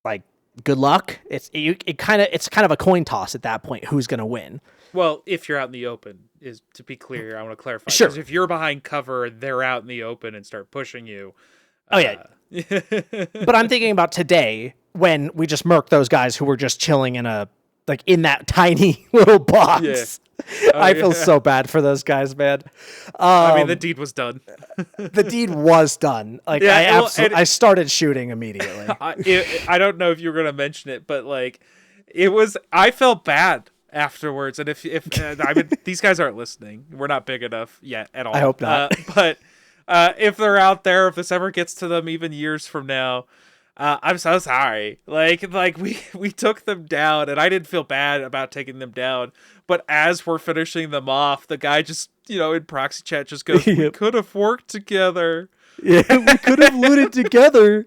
like good luck. It's kind of a coin toss at that point. Who's going to win? Well, if you're out in the open, is to be clear, I want to clarify. Sure. Because if you're behind cover, they're out in the open and start pushing you. Oh, yeah. But I'm thinking about today when we just murked those guys who were just chilling in that tiny little box. Yeah. I feel so bad for those guys, man. I mean, the deed was done. The deed was done. Like, yeah, I started shooting immediately. I don't know if you were going to mention it, but like, I felt bad afterwards. And if I mean, these guys aren't listening. We're not big enough yet at all. I hope not. But if they're out there, if this ever gets to them even years from now, I'm so sorry. Like we took them down, and I didn't feel bad about taking them down. But as we're finishing them off, the guy just, in Proxy Chat just goes, "We could have worked together. Yeah, we could have looted together."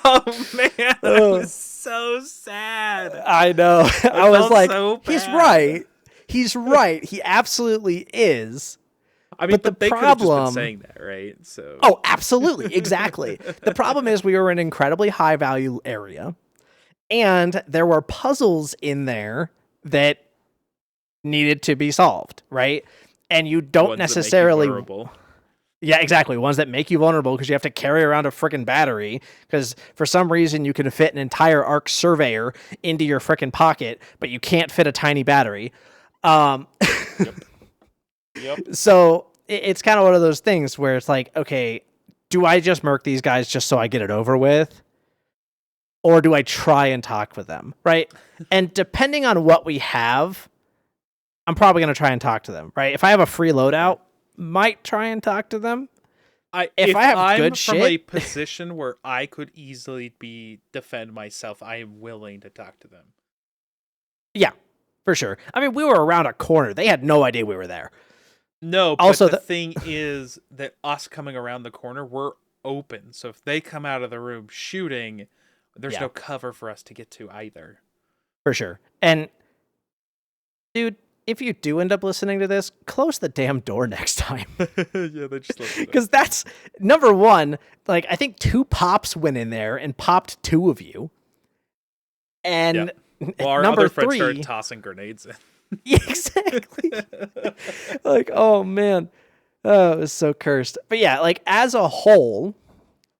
Oh man, that was so sad. I know. I was like, so he's right. He's right. He absolutely is. I mean, but they could have just been saying that, right? So. Oh, absolutely. Exactly. The problem is we were in an incredibly high value area, and there were puzzles in there that needed to be solved, right? And you don't necessarily... Yeah, exactly. Ones that make you vulnerable because you have to carry around a freaking battery because for some reason you can fit an entire Arc Surveyor into your freaking pocket, but you can't fit a tiny battery. Yep. So it's kind of one of those things where it's like, okay, do I just murk these guys just so I get it over with? Or do I try and talk with them, right? And depending on what we have, I'm probably going to try and talk to them, right? If I have a free loadout, might try and talk to them. If I have I'm good from shit, a position where I could easily defend myself, I am willing to talk to them. Yeah, for sure. I mean, we were around a corner. They had no idea we were there. No, but also the thing is that us coming around the corner, we're open. So if they come out of the room shooting, there's no cover for us to get to either. For sure. And dude, if you do end up listening to this, close the damn door next time. Yeah, they just because that's number one. Like, I think 2 pops went in there and popped 2 of you. And our number other 3 friends started tossing grenades in. Exactly. Like, oh man, it was so cursed. But yeah, like as a whole,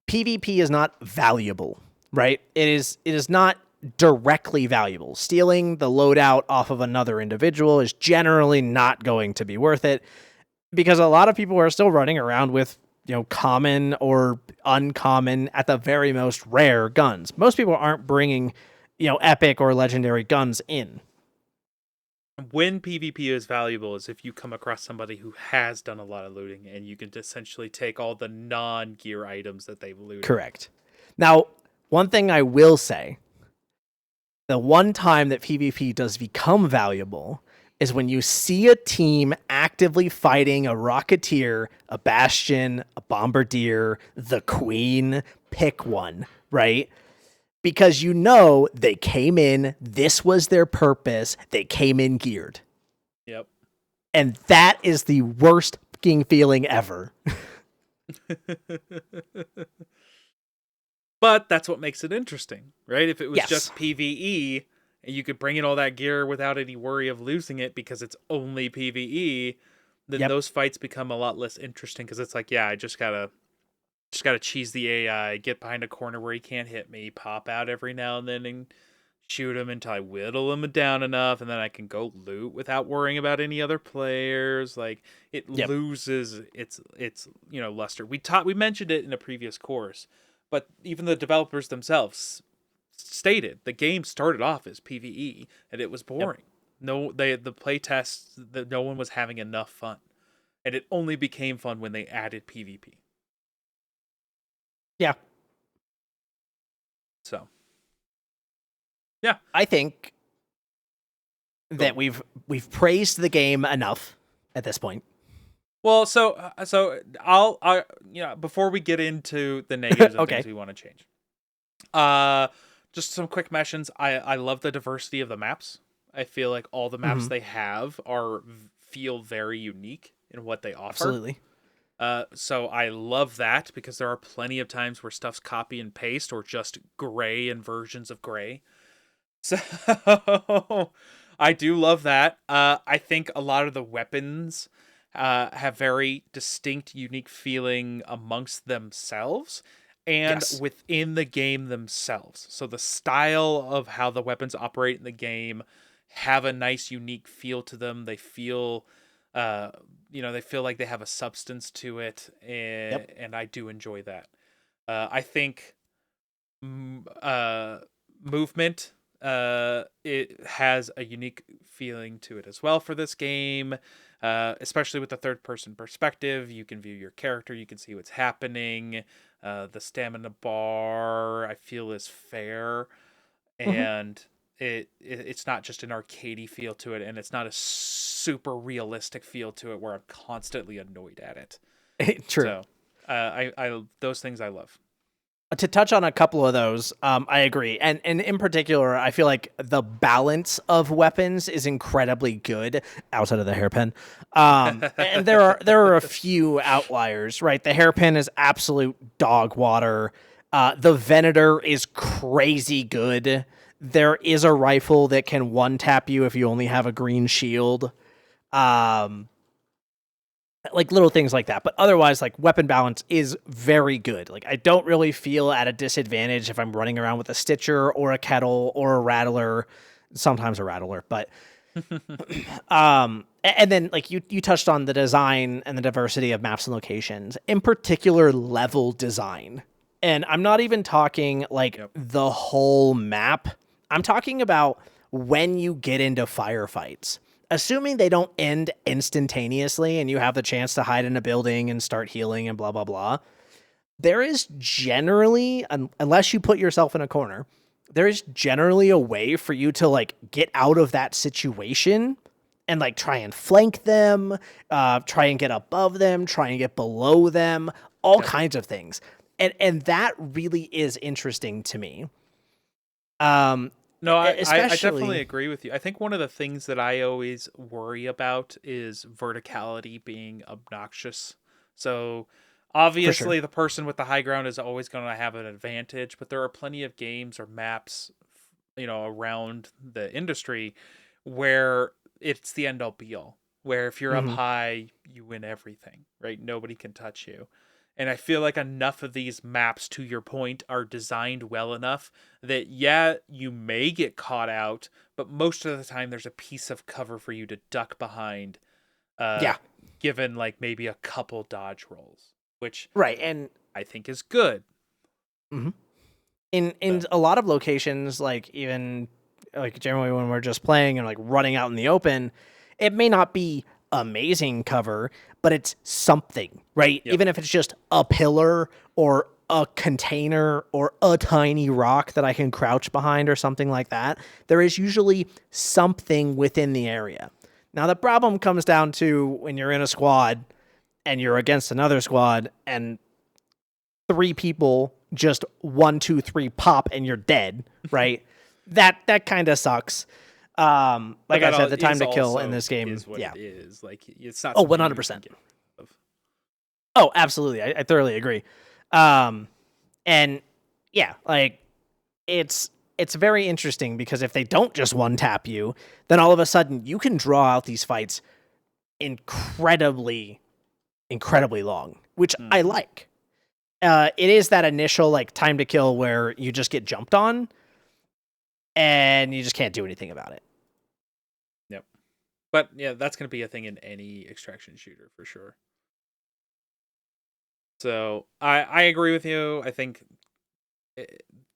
PvP is not valuable, right? It is not directly valuable. Stealing the loadout off of another individual is generally not going to be worth it because a lot of people are still running around with, common or uncommon, at the very most rare guns. Most people aren't bringing, epic or legendary guns in. when PvP is valuable is if you come across somebody who has done a lot of looting and you can essentially take all the non-gear items that they've looted. Correct. Now, one thing I will say, the one time that PvP does become valuable is when you see a team actively fighting a Rocketeer, a Bastion, a Bombardier, the Queen, pick one, right? Because you know they came in, this was their purpose, they came in geared. Yep. And that is the worst fucking feeling ever. But that's what makes it interesting, right? If it was Yes. just PvE and you could bring in all that gear without any worry of losing it because it's only PvE, then those fights become a lot less interesting because it's like, yeah, I just gotta cheese the AI, get behind a corner where he can't hit me, pop out every now and then and shoot him until I whittle him down enough, and then I can go loot without worrying about any other players. Like it loses its luster. We mentioned it in a previous course, but even the developers themselves stated the game started off as PvE and it was boring. The play tests that no one was having enough fun, and it only became fun when they added PvP. Yeah. So, yeah, I think that we've praised the game enough at this point. Well, so I before we get into the negatives and things we want to change, just some quick mentions. I love the diversity of the maps. I feel like all the maps they have feel very unique in what they offer. Absolutely. So I love that because there are plenty of times where stuff's copy and paste or just gray and versions of gray. So I do love that. I think a lot of the weapons have very distinct, unique feeling amongst themselves and within the game themselves. So the style of how the weapons operate in the game have a nice, unique feel to them. They feel they feel like they have a substance to it, and I do enjoy that. I think movement, it has a unique feeling to it as well for this game, especially with the third-person perspective. You can view your character, you can see what's happening. The stamina bar, I feel, is fair, and it's not just an arcadey feel to it, and it's not a super realistic feel to it where I'm constantly annoyed at it. True. So, I those things I love. To touch on a couple of those, I agree, and in particular, I feel like the balance of weapons is incredibly good outside of the hairpin. And there are a few outliers, right? The hairpin is absolute dog water. The Venator is crazy good. There is a rifle that can one tap you if you only have a green shield. Like little things like that. But otherwise, like, weapon balance is very good. Like, I don't really feel at a disadvantage if I'm running around with a Stitcher or a Kettle or a Rattler, sometimes a Rattler, but and then, like, you touched on the design and the diversity of maps and locations, in particular level design. And I'm not even talking like the whole map. I'm talking about when you get into firefights. Assuming they don't end instantaneously and you have the chance to hide in a building and start healing and blah, blah, blah, there is generally, unless you put yourself in a corner, there is generally a way for you to, like, get out of that situation and, like, try and flank them, try and get above them, try and get below them, all kinds of things. And that really is interesting to me. No, I definitely agree with you. I think one of the things that I always worry about is verticality being obnoxious. So obviously the person with the high ground is always going to have an advantage, but there are plenty of games or maps, around the industry where it's the end all be all, where if you're up high, you win everything, right? Nobody can touch you. And I feel like enough of these maps, to your point, are designed well enough that, you may get caught out, but most of the time there's a piece of cover for you to duck behind. Given, like, maybe a couple dodge rolls, which and I think is good. In a lot of locations, like even like generally when we're just playing and like running out in the open, it may not be amazing cover, but it's something, right? Yep. Even if it's just a pillar or a container or a tiny rock that I can crouch behind or something like that, there is usually something within the area. Now, the problem comes down to when you're in a squad and you're against another squad and 3 people just 1, 2, 3 pop and you're dead, right? that kind of sucks. Like I said, the time to kill in this game is what it is. Like, it's not. Oh, 100%. Oh, absolutely. I thoroughly agree. And yeah, like it's very interesting because if they don't just one tap you, then all of a sudden you can draw out these fights incredibly long, which I like. It is that initial like time to kill where you just get jumped on and you just can't do anything about it. Yep. But yeah, that's going to be a thing in any extraction shooter for sure. So I agree with you. I think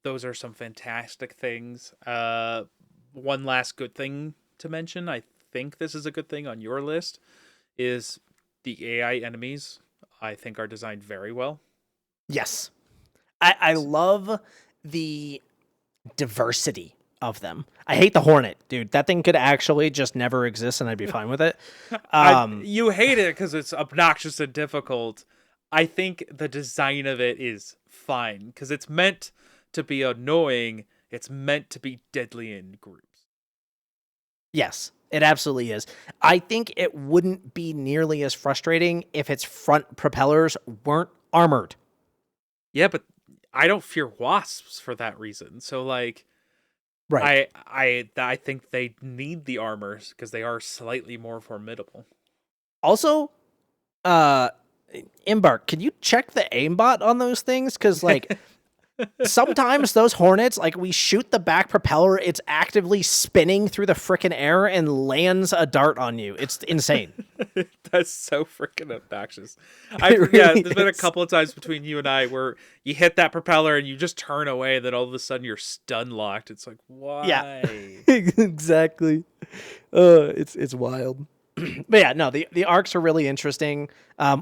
those are some fantastic things. One last good thing to mention, I think this is a good thing on your list, is the AI enemies, I think, are designed very well. Yes. I love the diversity of them. I hate the Hornet, dude. That thing could actually just never exist and I'd be fine with it. You hate it because it's obnoxious and difficult. I think the design of it is fine because it's meant to be annoying. It's meant to be deadly in groups. Yes, it absolutely is. I think it wouldn't be nearly as frustrating if its front propellers weren't armored. Yeah, but I don't fear wasps for that reason. So like, right. I think they need the armors because they are slightly more formidable. Also, Embark, can you check the aimbot on those things? Because like sometimes those Hornets, like we shoot the back propeller, it's actively spinning through the frickin' air and lands a dart on you. It's insane. That's so freaking obnoxious. Really there's been a couple of times between you and I where you hit that propeller and you just turn away, and then all of a sudden you're stun locked. It's like, why? Yeah, exactly. It's wild. But yeah, no, the arcs are really interesting.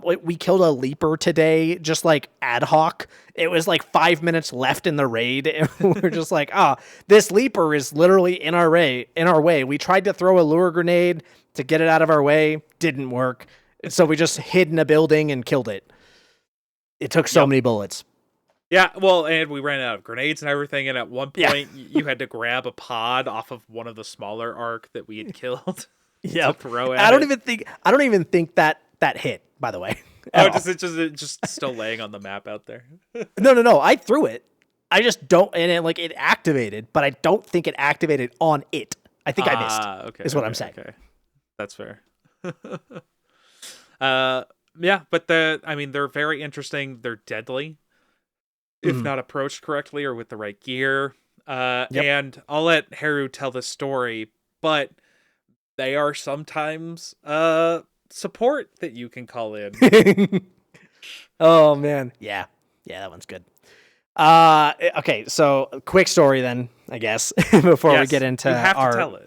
We killed a leaper today, just like ad hoc. It was like 5 minutes left in the raid, and we're just like, this leaper is literally in our way. We tried to throw a lure grenade to get it out of our way, didn't work. So we just hid in a building and killed it. It took so many bullets. Yeah, well, and we ran out of grenades and everything, and at one point you had to grab a pod off of one of the smaller arc that we had killed. Yeah, throw at I don't even think that hit, by the way. It's just still laying on the map out there. No. I threw it. I just don't, and it activated, but I don't think it activated on it. I think I missed. Okay, is what I'm saying. Okay, that's fair. Yeah, but they're very interesting. They're deadly if not approached correctly or with the right gear. And I'll let Heru tell the story, but they are sometimes support that you can call in. Oh man. Yeah, that one's good. Okay, so quick story then, I guess, before we get into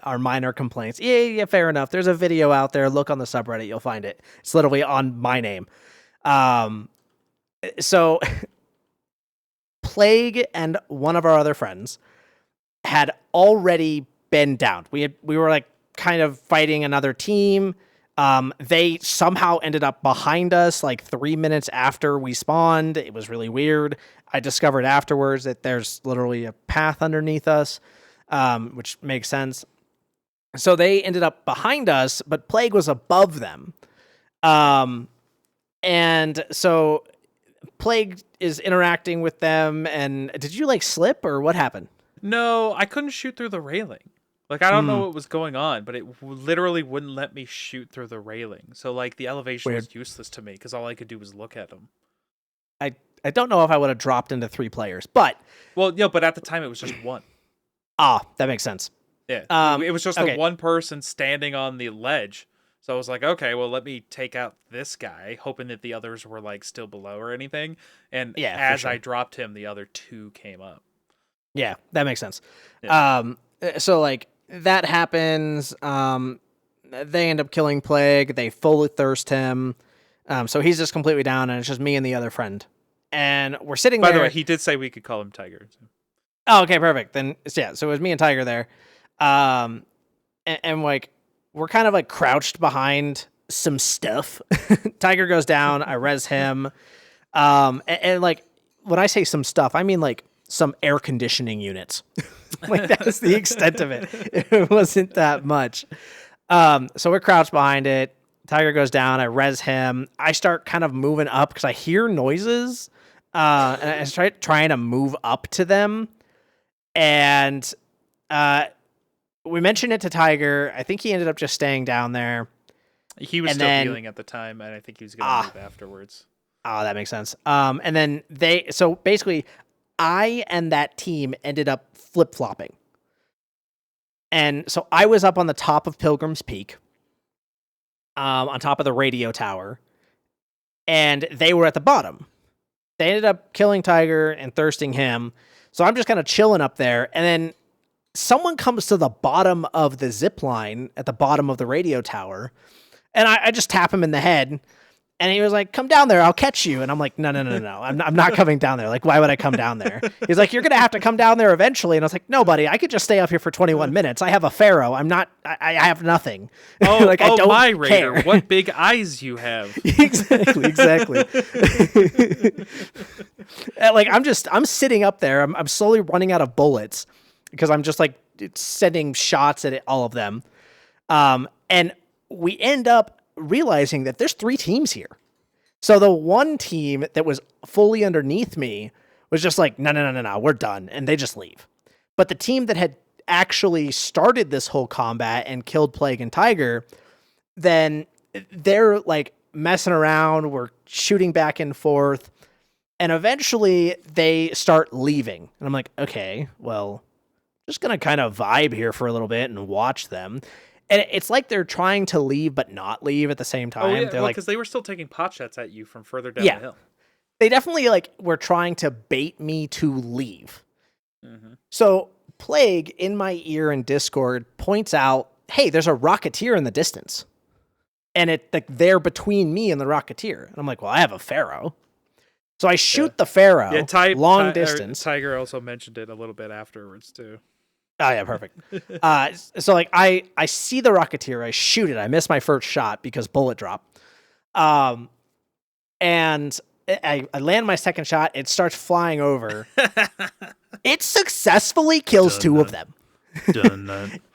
our minor complaints. Yeah, fair enough. There's a video out there. Look on the subreddit, you'll find it. It's literally on my name. So Plague and one of our other friends had already been downed. We were like kind of fighting another team. They somehow ended up behind us like 3 minutes after we spawned. It was really weird. I discovered afterwards that there's literally a path underneath us, which makes sense. So they ended up behind us, but Plague was above them. And so Plague is interacting with them. And did you like slip or what happened? No, I couldn't shoot through the railing. Like, I don't know what was going on, but it literally wouldn't let me shoot through the railing. So, like, the elevation was useless to me because all I could do was look at them. I don't know if I would have dropped into 3 players, but... Well, no, but at the time it was just one. That makes sense. Yeah, it was just the one person standing on the ledge. So I was like, okay, well, let me take out this guy, hoping that the others were, like, still below or anything. And as I dropped him, the other 2 came up. Yeah, that makes sense. Yeah. so like that happens. They end up killing Plague. They fully thirst him. So he's just completely down, and it's just me and the other friend. And we're sitting there. By the way, he did say we could call him Tiger. So. Oh, okay, perfect. Then yeah, so it was me and Tiger there. And like we're kind of like crouched behind some stuff. Tiger goes down, I res him. And like when I say some stuff, I mean like some air conditioning units. Like that was the extent of it. It wasn't that much. So we're crouched behind it. Tiger goes down, I res him. I start kind of moving up because I hear noises. And I start trying to move up to them. And we mentioned it to Tiger. I think he ended up just staying down there. He was still healing at the time, and I think he was going to move afterwards. Oh, that makes sense. And then so basically, I and that team ended up flip-flopping. And so I was up on the top of Pilgrim's Peak, on top of the radio tower, and they were at the bottom. They ended up killing Tiger and thirsting him. So I'm just kind of chilling up there, and then someone comes to the bottom of the zip line at the bottom of the radio tower, and I just tap him in the head, and he was like, "Come down there, I'll catch you." And I'm like, No, I'm not coming down there. Like, why would I come down there? He's like, "You're gonna have to come down there eventually." And I was like, "No, buddy, I could just stay up here for 21 minutes. I have a pharaoh. I have nothing." Oh, like, I don't my Raider, care. what big eyes you have. Exactly. Like I'm sitting up there. I'm slowly running out of bullets because I'm just like sending shots at all of them. And we end up realizing that there's 3 teams here. So the one team that was fully underneath me was just like, no, we're done. And they just leave. But the team that had actually started this whole combat and killed Plague and Tiger, then they're like messing around. We're shooting back and forth. And eventually they start leaving. And I'm like, okay, well, just going to kind of vibe here for a little bit and watch them. And it's like they're trying to leave but not leave at the same time. Oh, yeah, they're because they were still taking pot shots at you from further down the hill. They definitely like were trying to bait me to leave. Mm-hmm. So Plague in my ear in Discord points out, "Hey, there's a Rocketeer in the distance." And it like they're between me and the Rocketeer. And I'm like, "Well, I have a pharaoh." So I shoot the pharaoh long distance. Tiger also mentioned it a little bit afterwards too. Oh yeah, perfect. So like I see the Rocketeer, I shoot it, I miss my first shot because bullet drop. And I land my second shot, it starts flying over. It successfully kills 2 of them.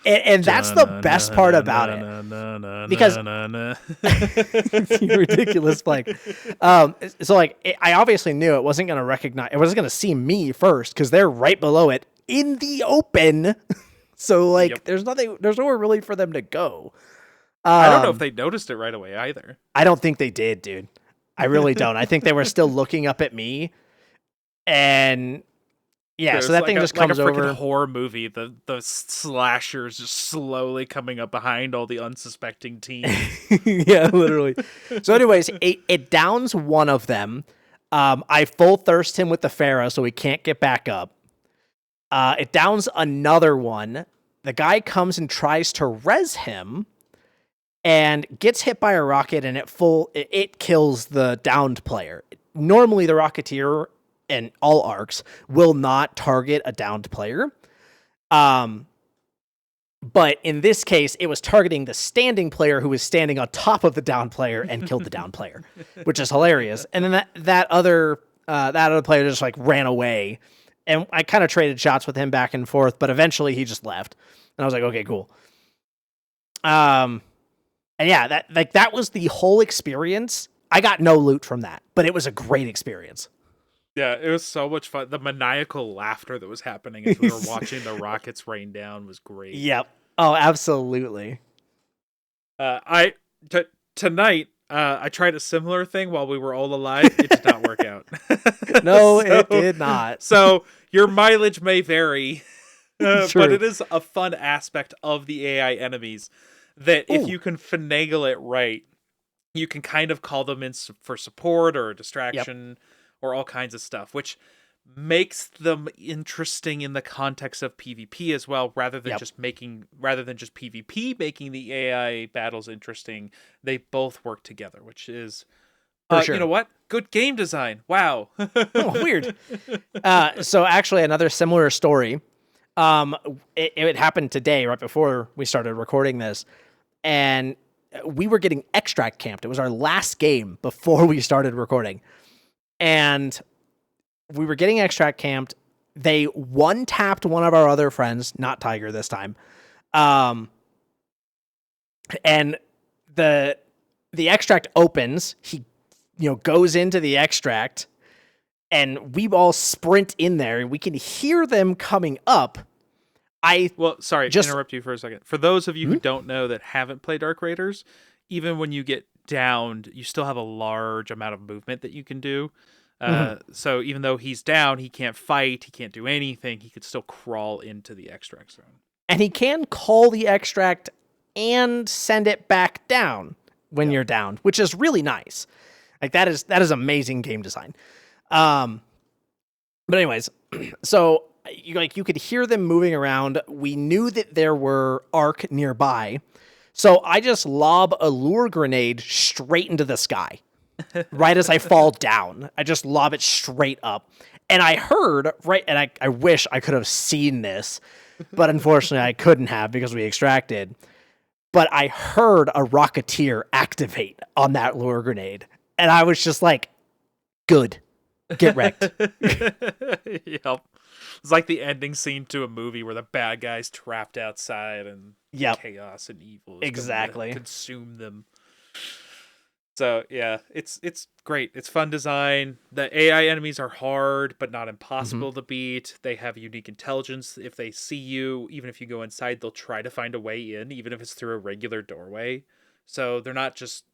And that's the best part about it. Because you ridiculous Blake. So like I obviously knew it wasn't going to see me first because they're right below it in the open. So like there's nowhere really for them to go. I don't know if they noticed it right away either. I don't think they did, dude. I really don't. I think they were still looking up at me. And yeah, so that thing just comes over. Like a freaking horror movie. The slashers just slowly coming up behind all the unsuspecting teens. Yeah, literally. So anyways, it downs one of them. I full thirst him with the Pharaoh so he can't get back up. It downs another one. The guy comes and tries to res him and gets hit by a rocket, and it kills the downed player. Normally, the Rocketeer and all arcs will not target a downed player. But in this case, it was targeting the standing player who was standing on top of the downed player and killed the downed player, which is hilarious. And then that other player just like ran away. And I kind of traded shots with him back and forth, but eventually he just left. And I was like, okay, cool. And yeah, that was the whole experience. I got no loot from that, but it was a great experience. Yeah, it was so much fun. The maniacal laughter that was happening as we were watching the rockets rain down was great. Yep. Oh, absolutely. Tonight, I tried a similar thing while we were all alive. It did not work out. No, it did not. So your mileage may vary, but it is a fun aspect of the AI enemies that if you can finagle it right, you can kind of call them in for support or a distraction or all kinds of stuff, which makes them interesting in the context of PvP as well, rather than just PvP making the AI battles interesting. They both work together, which is For you know sure. what? Good game design. Wow. Oh, weird. So actually, another similar story. It happened today, right before we started recording this, and we were getting extract camped. It was our last game before we started recording, and we were getting extract camped. They one tapped one of our other friends, not Tiger this time, and the extract opens. He goes into the extract, and we all sprint in there. We can hear them coming up. Well, sorry, interrupt you for a second. For those of you who don't know that haven't played Dark Raiders, even when you get downed, you still have a large amount of movement that you can do. So even though he's down, he can't fight, he can't do anything, he could still crawl into the extract zone. And he can call the extract and send it back down when you're down, which is really nice. Like that is amazing game design. But anyways, so you could hear them moving around. We knew that there were Ark nearby. So I just lob a lure grenade straight into the sky. Right as I fall down, I just lob it straight up. And I heard, and I wish I could have seen this, but unfortunately I couldn't have because we extracted. But I heard a Rocketeer activate on that lure grenade. And I was just like, good. Get wrecked. Yep. It's like the ending scene to a movie where the bad guy's trapped outside and chaos and evil is exactly gonna consume them. So yeah, it's great. It's fun design. The AI enemies are hard, but not impossible to beat. They have unique intelligence. If they see you, even if you go inside, they'll try to find a way in, even if it's through a regular doorway. So they're not just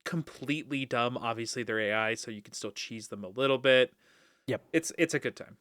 completely dumb. Obviously, they're AI, so you can still cheese them a little bit. Yep. It's a good time.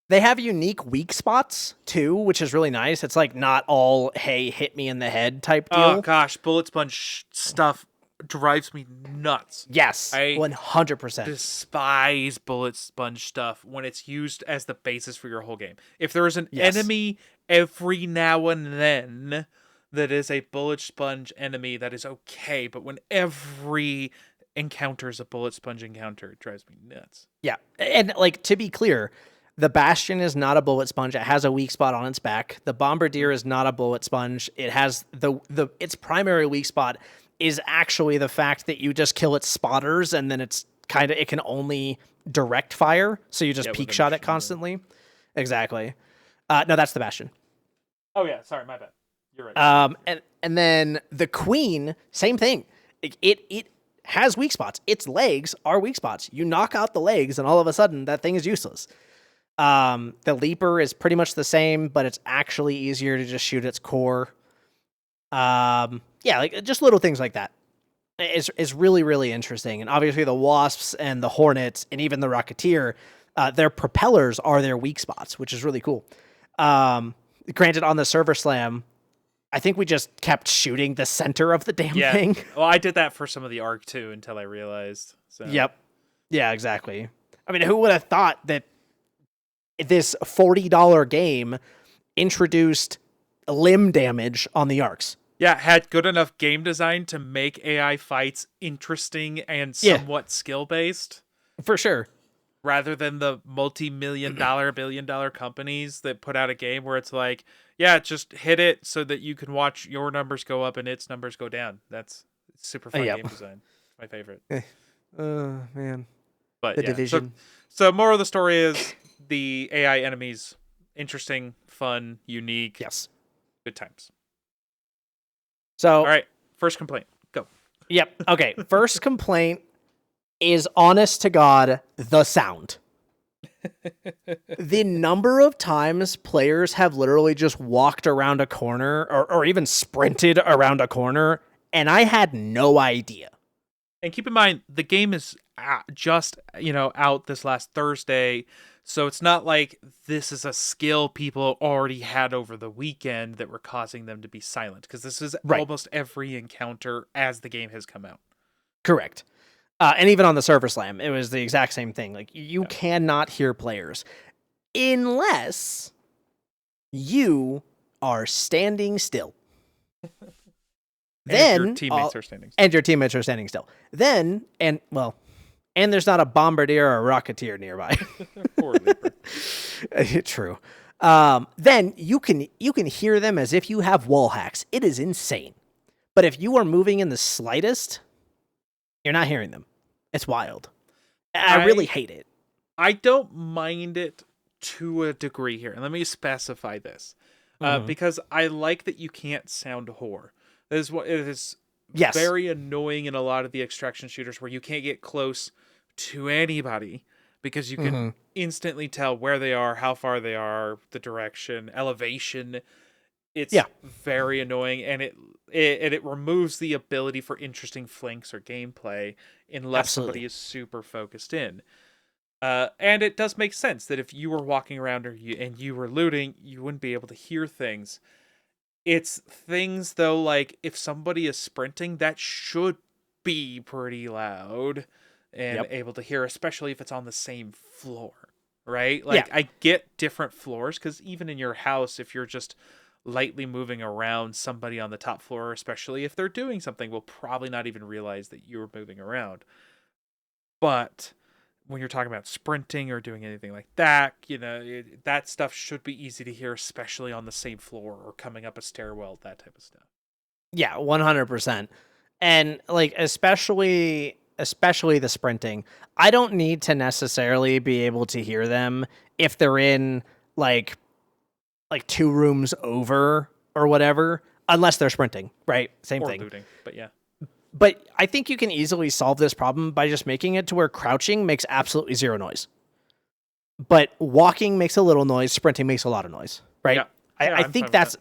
They have unique weak spots too, which is really nice. It's like not all, hey, hit me in the head type deal. Oh gosh, bullet sponge stuff drives me nuts. Yes, I 100% despise bullet sponge stuff when it's used as the basis for your whole game. If there is an enemy every now and then that is a bullet sponge enemy, that is okay. But when every encounter is a bullet sponge encounter, it drives me nuts. Yeah, and like to be clear, the Bastion is not a bullet sponge. It has a weak spot on its back. The Bombardier is not a bullet sponge. It has its primary weak spot is actually the fact that you just kill its spotters and then it can only direct fire. So you just peek shot it constantly. Exactly. No, that's the Bastion. Oh yeah, sorry, my bad. You're right. And then the Queen, same thing. It has weak spots. Its legs are weak spots. You knock out the legs and all of a sudden that thing is useless. The Leaper is pretty much the same, but it's actually easier to just shoot its core. Yeah, like just little things like that is really, really interesting. And obviously the Wasps and the Hornets and even the Rocketeer, their propellers are their weak spots, which is really cool. Granted, on the server slam, I think we just kept shooting the center of the damn thing. Well, I did that for some of the Ark too until I realized. So. Yep. Yeah, exactly. I mean, who would have thought that this $40 game introduced limb damage on the Arks? Yeah, had good enough game design to make AI fights interesting and somewhat skill-based. For sure. Rather than the multi-million-dollar, billion-dollar companies that put out a game where it's like, yeah, just hit it so that you can watch your numbers go up and its numbers go down. That's super fun game design. My favorite. Man. But the Division. So moral of the story is the AI enemies, interesting, fun, unique. Yes. Good times. So, all right, first complaint. Go. Yep. Okay. First complaint is, honest to God, the sound. The number of times players have literally just walked around a corner or even sprinted around a corner, and I had no idea. And keep in mind, the game is just, out this last Thursday. So it's not like this is a skill people already had over the weekend that were causing them to be silent. Because this is almost every encounter as the game has come out. Correct. And even on the server slam, it was the exact same thing. Like, you cannot hear players. unless you are standing still. And your teammates are standing still. And your teammates are standing still. Then, and there's not a bombardier or a rocketeer nearby. Poor Leaper. True. Then you can hear them as if you have wall hacks. It is insane. But if you are moving in the slightest, you're not hearing them. It's wild. I really hate it. I don't mind it to a degree here. And let me specify this. Because I like that you can't sound whore. It is very annoying in a lot of the extraction shooters where you can't get close to anybody because you can instantly tell where they are, how far they are, the direction, elevation. It's very annoying, and it removes the ability for interesting flanks or gameplay unless somebody is super focused in. And it does make sense that if you were walking around and you were looting, you wouldn't be able to hear things. It's things, though, like if somebody is sprinting, that should be pretty loud and able to hear, especially if it's on the same floor, right? Like, I get different floors, because even in your house, if you're just lightly moving around, somebody on the top floor, especially if they're doing something, will probably not even realize that you're moving around. But when you're talking about sprinting or doing anything like that, that stuff should be easy to hear, especially on the same floor or coming up a stairwell, that type of stuff. Yeah, 100%. And like, especially the sprinting, I don't need to necessarily be able to hear them if they're in like 2 rooms over or whatever, unless they're sprinting, right? Same thing. Looting, but yeah. But I think you can easily solve this problem by just making it to where crouching makes absolutely zero noise. But walking makes a little noise, sprinting makes a lot of noise, right? Yeah. I think that's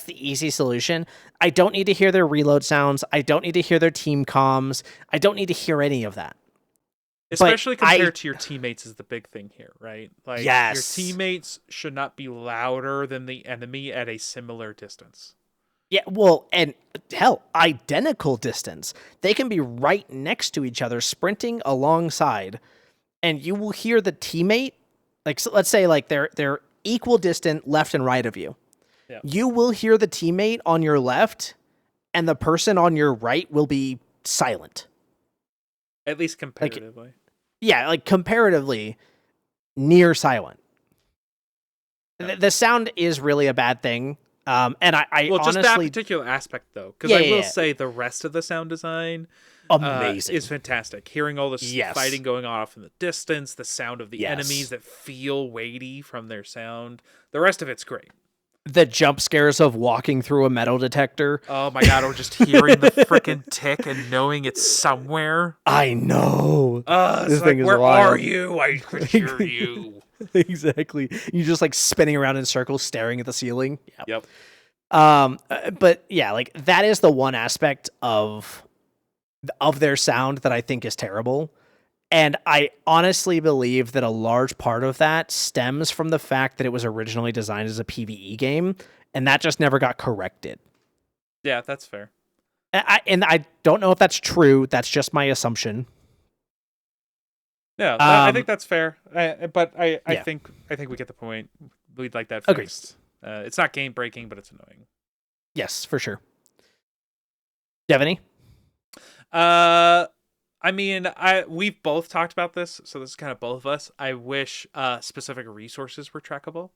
the easy solution. I don't need to hear their reload sounds. I don't need to hear their team comms. I don't need to hear any of that. Especially compared to your teammates is the big thing here, right? Like, yes. Your teammates should not be louder than the enemy at a similar distance. Yeah, well, and hell, identical distance. They can be right next to each other, sprinting alongside, and you will hear the teammate, like, so let's say like they're equal distant left and right of you. Yeah. You will hear the teammate on your left, and the person on your right will be silent. At least comparatively. Like comparatively near silent. Yeah. The sound is really a bad thing. And I honestly, just that particular aspect though, because I will say the rest of the sound design amazing is fantastic. Hearing all this fighting going on off in the distance, the sound of the enemies that feel weighty from their sound, the rest of it's great. The jump scares of walking through a metal detector. Oh my god, or just hearing the freaking tick and knowing it's somewhere. I know. This thing is where wild. Are you? I could hear you. Exactly. You just like spinning around in circles, staring at the ceiling. Yep. But yeah, like that is the one aspect of their sound that I think is terrible. And I honestly believe that a large part of that stems from the fact that it was originally designed as a PvE game, and that just never got corrected. Yeah, that's fair. And I don't know if that's true. That's just my assumption. Yeah, I think that's fair. But I think we get the point. We'd like that fixed. It's not game breaking, but it's annoying. Yes, for sure. Do you have any? I mean, we've both talked about this, so this is kind of both of us. I wish specific resources were trackable,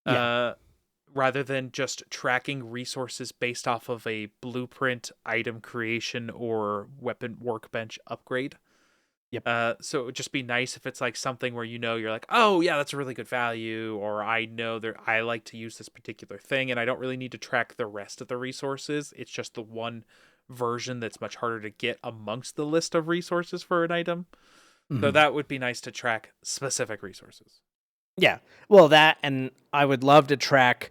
rather than just tracking resources based off of a blueprint, item creation, or weapon workbench upgrade. Yep. So it would just be nice if it's like something where you're like, oh yeah, that's a really good value, or I know that I like to use this particular thing, and I don't really need to track the rest of the resources. It's just the one version that's much harder to get amongst the list of resources for an item. Mm-hmm. So that would be nice to track specific resources. Yeah. Well, that, and I would love to track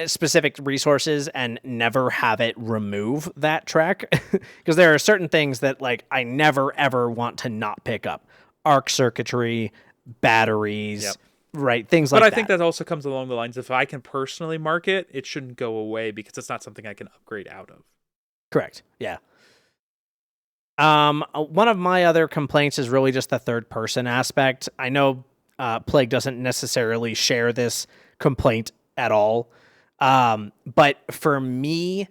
specific resources and never have it remove that track, because there are certain things that like I never ever want to not pick up. Arc circuitry, batteries, right? Things like that. But I think that also comes along the lines, if I can personally mark it, it shouldn't go away because it's not something I can upgrade out of. Correct. Yeah. One of my other complaints is really just the third person aspect. I know Plague doesn't necessarily share this complaint at all. But for me,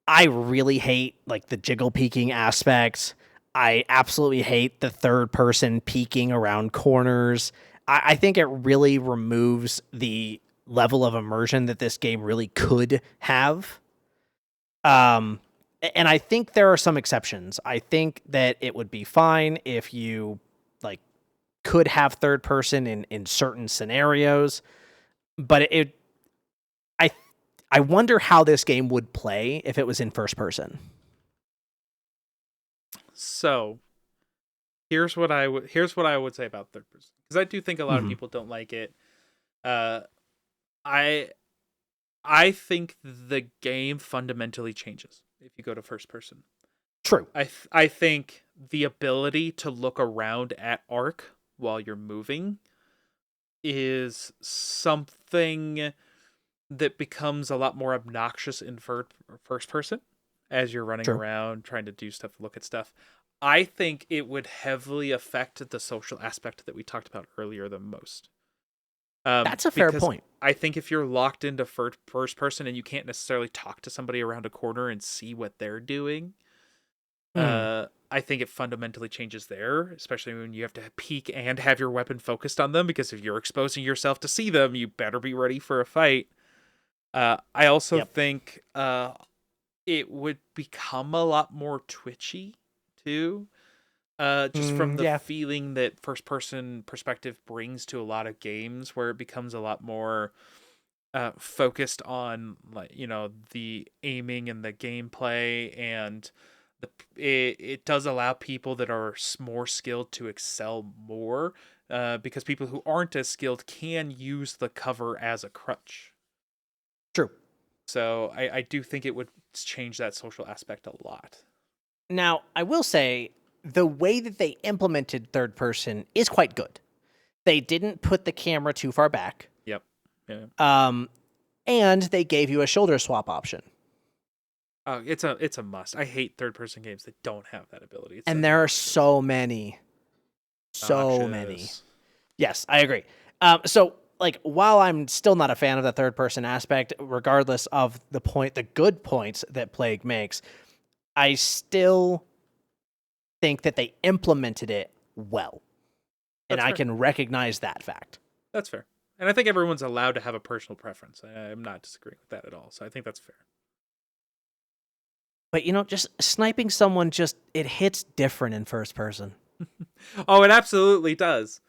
I really hate like the jiggle peeking aspect. I absolutely hate the third person peeking around corners. I think it really removes the level of immersion that this game really could have. And I think there are some exceptions. I think that it would be fine if you like could have third person in certain scenarios, but I wonder how this game would play if it was in first person. So here's what I would say about third person, because I do think a lot of people don't like it. I think the game fundamentally changes if you go to first person. True. I think the ability to look around at Ark while you're moving is something that becomes a lot more obnoxious in first person as you're running around trying to do stuff, look at stuff. I think it would heavily affect the social aspect that we talked about earlier the most. That's a fair point. I think if you're locked into first person and you can't necessarily talk to somebody around a corner and see what they're doing, I think it fundamentally changes there, especially when you have to peek and have your weapon focused on them, because if you're exposing yourself to see them, you better be ready for a fight. I also think it would become a lot more twitchy too. Just from the feeling that first person perspective brings to a lot of games, where it becomes a lot more focused on, like, the aiming and the gameplay, and it does allow people that are more skilled to excel more, because people who aren't as skilled can use the cover as a crutch. True. So I do think it would change that social aspect a lot. Now, I will say the way that they implemented third person is quite good. They didn't put the camera too far back. Yep. Yeah. And they gave you a shoulder swap option. Oh, it's a must. I hate third person games that don't have that ability. And there are so many. So many. Yes, I agree. So like, while I'm still not a fan of the third person aspect, regardless of the good points that Plague makes, I still think that they implemented it well. And I can recognize that fact. That's fair. And I think everyone's allowed to have a personal preference. I'm not disagreeing with that at all. So I think that's fair. But, just sniping someone, it hits different in first person. Oh, it absolutely does.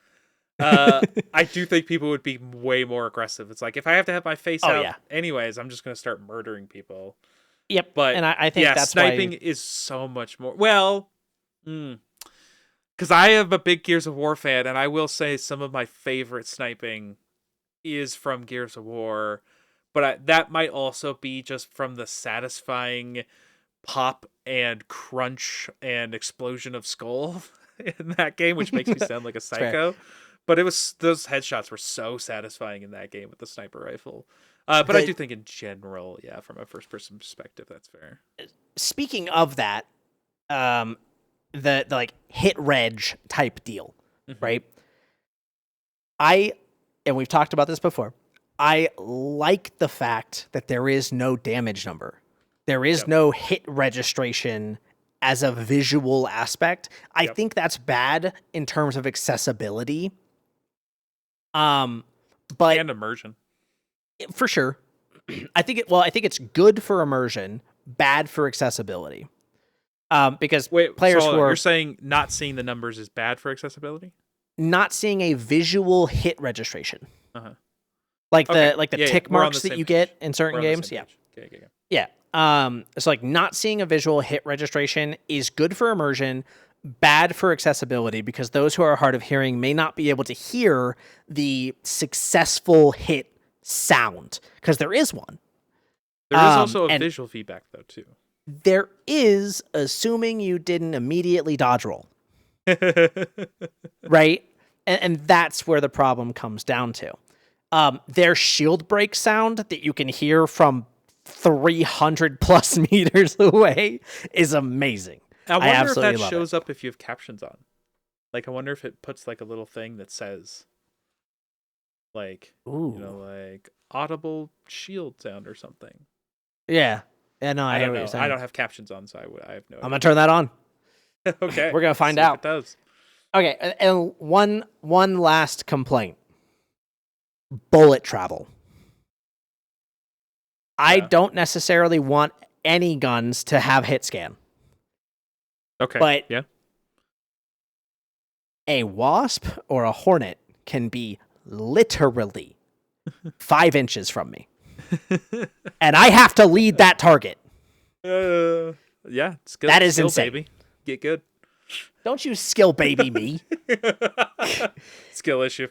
I do think people would be way more aggressive. It's like, if I have to have my face out anyways, I'm just going to start murdering people. Yep. But and I think that's sniping is so much more. Well, because I am a big Gears of War fan, and I will say some of my favorite sniping is from Gears of War, but that might also be just from the satisfying pop and crunch and explosion of skull in that game, which makes me sound like a psycho. But those headshots were so satisfying in that game with the sniper rifle. But I do think in general, from a first person perspective, that's fair. Speaking of that, the like hit reg type deal, right? And we've talked about this before, I like the fact that there is no damage number. There is no hit registration as a visual aspect. I think that's bad in terms of accessibility. But and immersion. For sure. I think it's good for immersion, bad for accessibility. Because players who are... You're saying not seeing the numbers is bad for accessibility? Not seeing a visual hit registration. Uh-huh. Like the tick marks that you get in certain games. Yeah. Yeah. It's like not seeing a visual hit registration is good for immersion, bad for accessibility, because those who are hard of hearing may not be able to hear the successful hit sound, because there is one. There is also a visual feedback, though, too. There is, assuming you didn't immediately dodge roll. Right? And that's where the problem comes down to. Their shield break sound that you can hear from 300 plus meters away is amazing. I wonder if that shows up if you have captions on. Like, I wonder if it puts like a little thing that says like Ooh. like audible shield sound or something. Yeah. Yeah, no, I hear don't what know. you're I saying. don't have captions on, so I have no I'm idea. gonna turn that on. Okay, We're gonna let's find see if it out. does. Okay, and one last complaint. Bullet travel. I Yeah. don't necessarily want any guns to have hit scan, Okay. but Yeah. a wasp or a hornet can be literally 5 inches from me, and I have to lead that target. Yeah. That is Skill, insane. baby. Get good. Don't you skill baby me. Skill issue.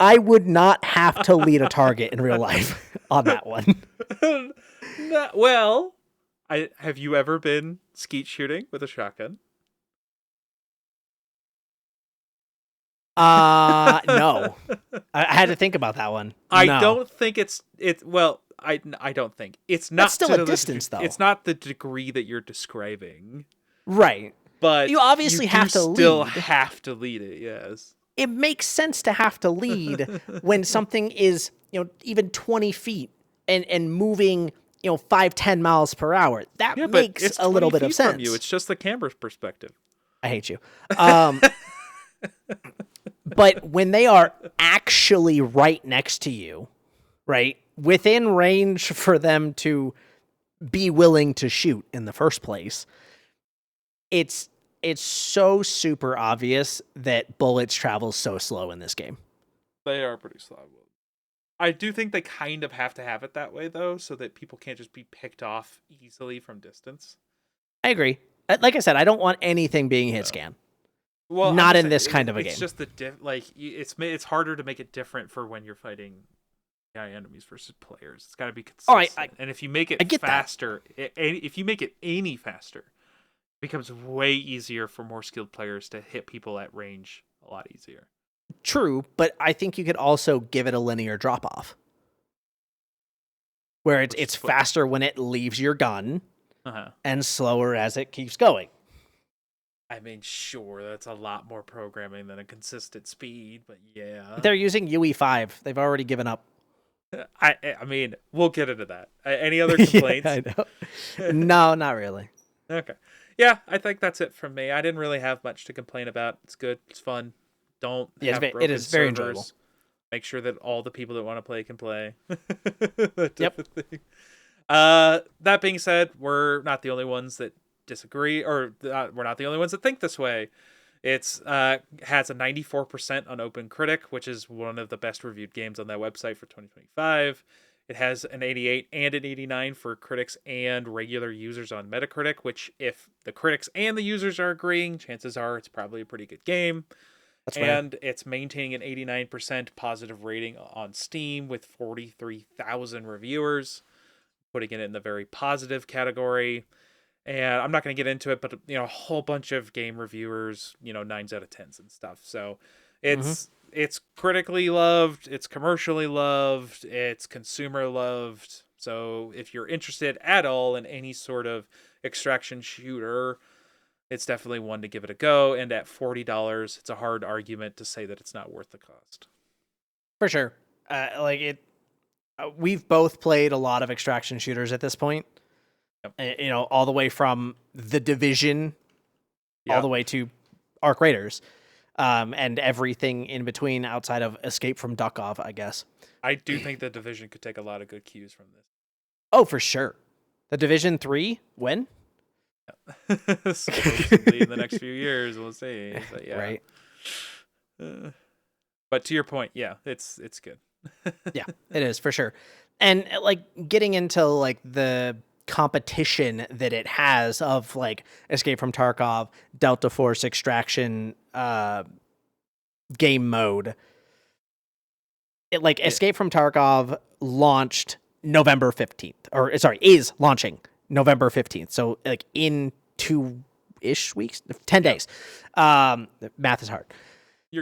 I would not have to lead a target in real life on that one. Well, have you ever been skeet shooting with a shotgun? No. I had to think about that one. I No. don't think well, I don't think it's not That's still a distance, though. It's not the degree that you're describing, Right. but You obviously do have to still lead. have to lead it. Yes, It makes sense to have to lead when something is, even 20 feet and moving, 5-10 miles per hour. That yeah, but makes it's a little 20 bit of feet sense. from you. It's just the camera's perspective. I hate you. But when they are actually right next to you, right, within range for them to be willing to shoot in the first place, it's so super obvious that bullets travel so slow in this game. They are pretty slow. I do think they kind of have to have it that way, though, so that people can't just be picked off easily from distance. I agree. Like I said, I don't want anything being hit scan. Well, not in this kind of a game. It's just it's harder to make it different for when you're fighting AI enemies versus players. It's got to be consistent. And if you make it faster, if you make it any faster, it becomes way easier for more skilled players to hit people at range a lot easier. True, but I think you could also give it a linear drop off, where it's faster when it leaves your gun, and slower as it keeps going. I mean, sure, that's a lot more programming than a consistent speed, but yeah. They're using UE5. They've already given up. I mean, we'll get into that. Any other complaints? Yeah, I know. No, not really. Okay. Yeah, I think that's it from me. I didn't really have much to complain about. It's good. It's fun. Don't have broken it is very servers. enjoyable. Make sure that all the people that want to play can play. Yep. That being said, we're not the only ones that disagree, or we're not the only ones that think this way. It's has a 94% on OpenCritic, which is one of the best reviewed games on that website for 2025. It has an 88 and an 89 for critics and regular users on Metacritic, which if the critics and the users are agreeing, chances are it's probably a pretty good game. That's and it's maintaining an 89% positive rating on Steam with 43,000 reviewers, putting it in the very positive category. And I'm not going to get into it, but a whole bunch of game reviewers, 9s out of 10s and stuff. So it's critically loved, it's commercially loved, it's consumer loved. So if you're interested at all in any sort of extraction shooter, it's definitely one to give it a go. And at $40, it's a hard argument to say that it's not worth the cost. For sure. We've both played a lot of extraction shooters at this point. Yep. All the way from The Division, all the way to Arc Raiders, and everything in between outside of Escape from Tarkov, I guess. I do think The Division could take a lot of good cues from this. Oh, for sure. The Division 3, when? Supposedly in the next few years, we'll see. But yeah. Right. But to your point, yeah, it's good. Yeah, it is for sure. And getting into the competition that it has of Escape from Tarkov, Delta Force extraction game mode. Escape from Tarkov launched November 15th, or sorry, is launching November 15th. So in 2-ish weeks, 10 days. Math is hard.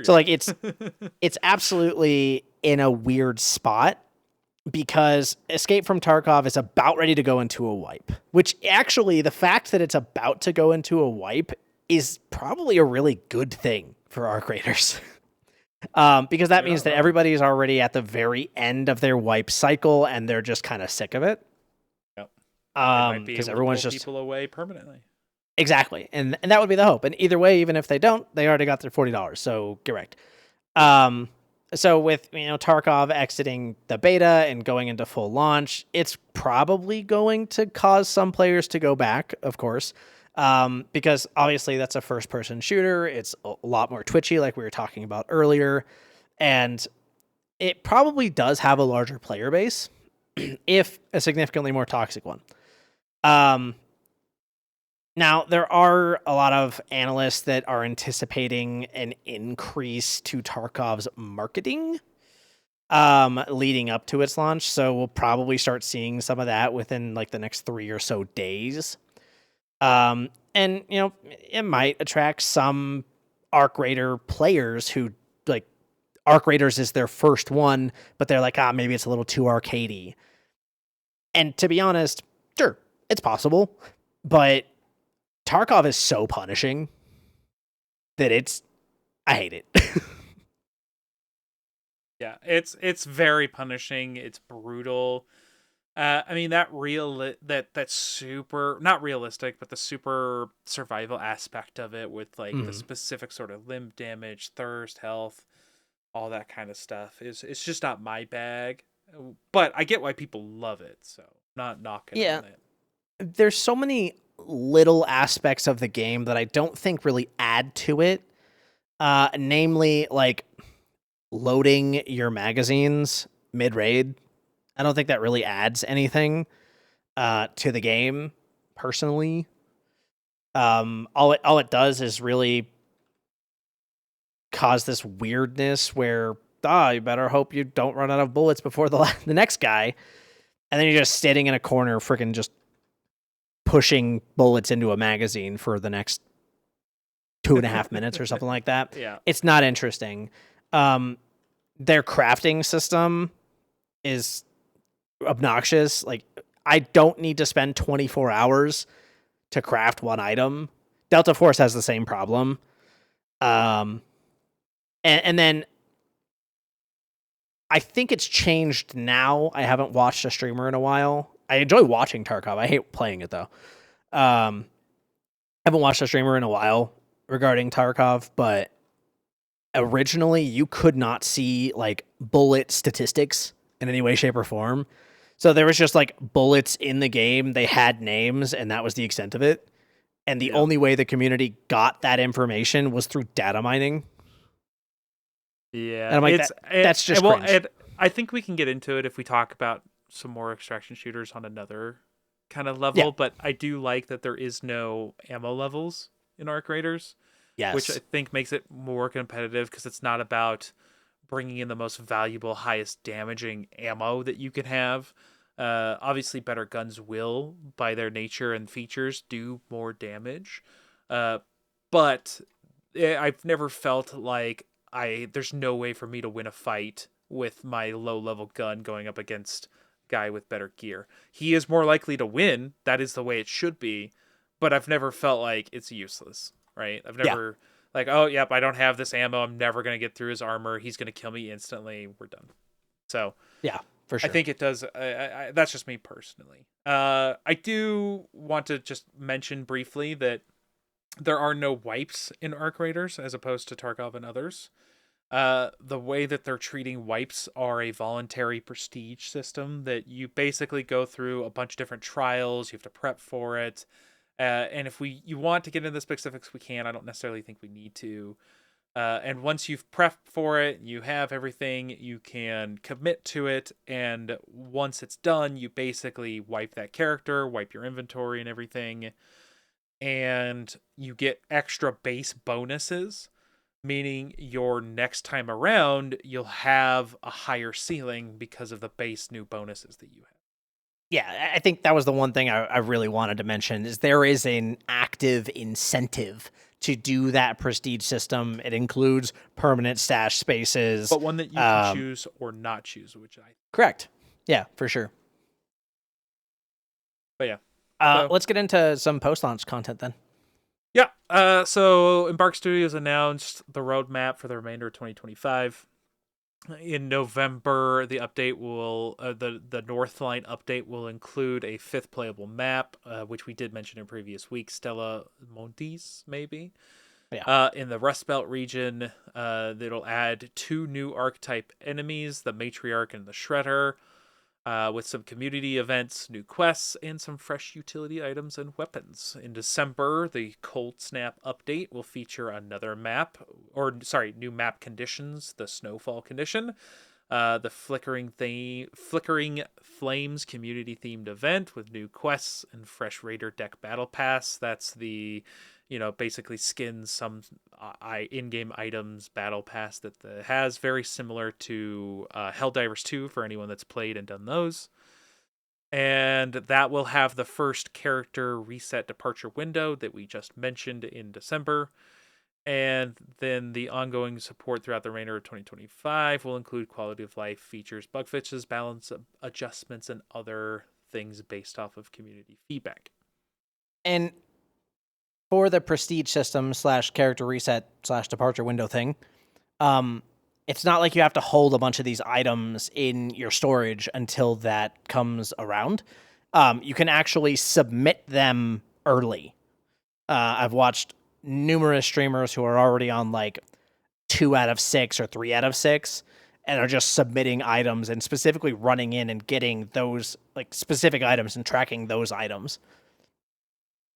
So it's absolutely in a weird spot because Escape from Tarkov is about ready to go into a wipe, which actually the fact that it's about to go into a wipe is probably a really good thing for Arc Raiders. Because that You're means not that wrong. everybody is already at the very end of their wipe cycle and they're just kind of sick of it. Yep. They might be Because able to everyone's pull just people away permanently. exactly, and that would be the hope. And either way, even if they don't, they already got their $40. So get wrecked. So with Tarkov exiting the beta and going into full launch, it's probably going to cause some players to go back, of course, because obviously that's a first-person shooter. It's a lot more twitchy, like we were talking about earlier, and it probably does have a larger player base, if a significantly more toxic one. Now, there are a lot of analysts that are anticipating an increase to Tarkov's marketing leading up to its launch. So we'll probably start seeing some of that within like the next 3 or so days. And, it might attract some Arc Raider players who like Arc Raiders is their first one, but they're like, maybe it's a little too arcadey. And to be honest, sure, it's possible, but Tarkov is so punishing that I hate it. Yeah, it's very punishing. It's brutal. I mean that super not realistic, but the super survival aspect of it with like the specific sort of limb damage, thirst, health, all that kind of stuff it's just not my bag. But I get why people love it, so not knocking Yeah. on it. There's so many little aspects of the game that I don't think really add to it. Namely, like loading your magazines mid raid. I don't think that really adds anything to the game personally. All it does is really cause this weirdness where you better hope you don't run out of bullets before the next guy, and then you're just sitting in a corner, freaking just pushing bullets into a magazine for the next 2.5 minutes or something like that. Yeah. It's not interesting. Their crafting system is obnoxious. Like, I don't need to spend 24 hours to craft one item. Delta Force has the same problem. And then I think it's changed now. I haven't watched a streamer in a while. I enjoy watching Tarkov. I hate playing it though. I haven't watched a streamer in a while regarding Tarkov, but originally you could not see like bullet statistics in any way, shape, or form. So there was just like bullets in the game. They had names, and that was the extent of it. And the only way the community got that information was through data mining. Yeah, and I'm like, that's just cringe. I think we can get into it if we talk about some more extraction shooters on another kind of level. Yeah. But I do like that there is no ammo levels in Arc Raiders, which I Yes. think makes it more competitive because it's not about bringing in the most valuable, highest damaging ammo that you can have. Obviously, better guns will, by their nature and features, do more damage. But I've never felt like there's no way for me to win a fight with my low level gun going up against a guy with better gear. He is more likely to win. That is the way it should be. But I've never felt like it's useless, right? I've never like, oh, yep, I don't have this ammo. I'm never going to get through his armor. He's going to kill me instantly. We're done. So yeah, for sure. I think it does. That's just me personally. I do want to just mention briefly that there are no wipes in Arc Raiders as opposed to Tarkov and others. The way that they're treating wipes are a voluntary prestige system that you basically go through a bunch of different trials. You have to prep for it. And if you want to get into the specifics, we can. I don't necessarily think we need to. And once you've prepped for it, you have everything, you can commit to it. And once it's done, you basically wipe that character, wipe your inventory and everything. And you get extra base bonuses, meaning your next time around, you'll have a higher ceiling because of the base new bonuses that you have. Yeah, I think that was the one thing I really wanted to mention is there is an active incentive to do that prestige system. It includes permanent stash spaces. But one that you can choose or not choose, which I... Correct. Yeah, for sure. But yeah. Let's get into some post-launch content then. Yeah. So Embark Studios announced the roadmap for the remainder of 2025. In November, the update will the Northline update will include a fifth playable map, which we did mention in previous weeks, Stella Montes, maybe. Yeah. In the Rust Belt region, it'll add two new archetype enemies, the Matriarch and the Shredder, with some community events, new quests, and some fresh utility items and weapons. In December, the Cold Snap update will feature another map, new map conditions, the Snowfall condition, the Flickering Flames community themed event with new quests and fresh Raider deck battle pass. That's the basically skins some in-game items battle pass that has very similar to Helldivers 2 for anyone that's played and done those. And that will have the first character reset departure window that we just mentioned in December. And then the ongoing support throughout the remainder of 2025 will include quality of life features, bug fixes, balance adjustments, and other things based off of community feedback. And for the prestige system / character reset / departure window thing, it's not like you have to hold a bunch of these items in your storage until that comes around. You can actually submit them early. I've watched numerous streamers who are already on like 2 out of 6 or 3 out of 6 and are just submitting items and specifically running in and getting those like specific items and tracking those items.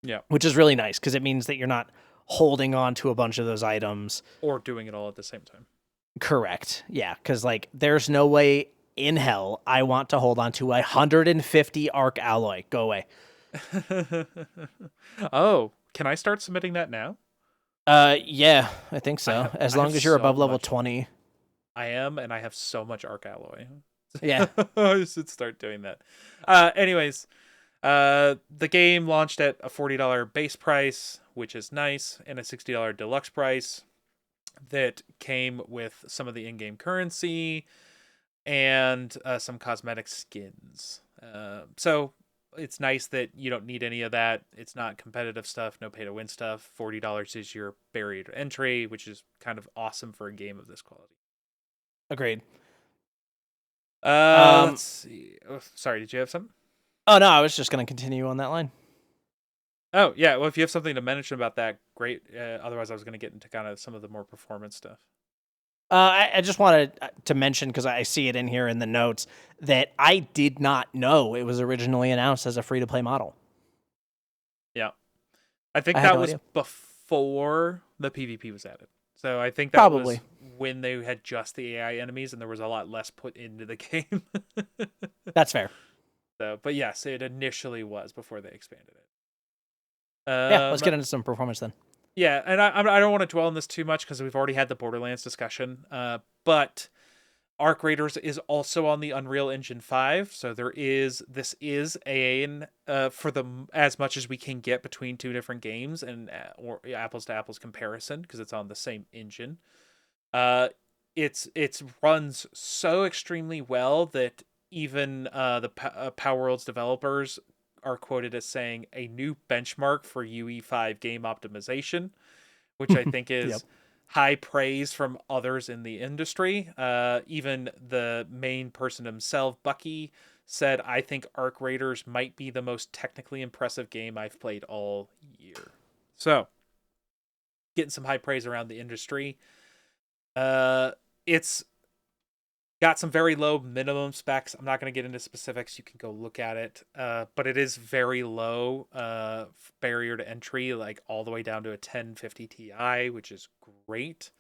Yeah. Which is really nice because it means that you're not holding on to a bunch of those items. Or doing it all at the same time. Correct. Yeah, because like there's no way in hell I want to hold on to 150 arc alloy. Go away. Oh, can I start submitting that now? Yeah, I think so. As long as you're above level 20. I am, and I have so much arc alloy. Yeah. I should start doing that. Anyways, the game launched at a $40 base price, which is nice, and a $60 deluxe price that came with some of the in-game currency and some cosmetic skins. So it's nice that you don't need any of that. It's not competitive stuff, no pay to win stuff. $40 is your barrier to entry, which is kind of awesome for a game of this quality. Agreed. Let's see. Oh, sorry, did you have something? Oh no, I was just gonna continue on that line. Oh yeah, well if you have something to mention about that, great. Otherwise, I was going to get into kind of some of the more performance stuff. I just wanted to mention, because I see it in here in the notes, that I did not know it was originally announced as a free-to-play model. Yeah. I think that was before the PvP was added. So I think that was when they had just the AI enemies and there was a lot less put into the game. That's fair. So, but yes, it initially was before they expanded it. Yeah, let's get into some performance then. Yeah, and I don't want to dwell on this too much because we've already had the Borderlands discussion. But Arc Raiders is also on the Unreal Engine 5, so this is AA for the as much as we can get between two different games and or apples to apples comparison because it's on the same engine. It's runs so extremely well that even the Power Worlds developers are quoted as saying a new benchmark for UE5 game optimization, which I think is high praise from others in the industry. Even the main person himself, Bucky, said, I think Arc Raiders might be the most technically impressive game I've played all year. So, getting some high praise around the industry. It's got some very low minimum specs. I'm not going to get into specifics. You can go look at it. But it is very low barrier to entry, like all the way down to a 1050 Ti, which is great.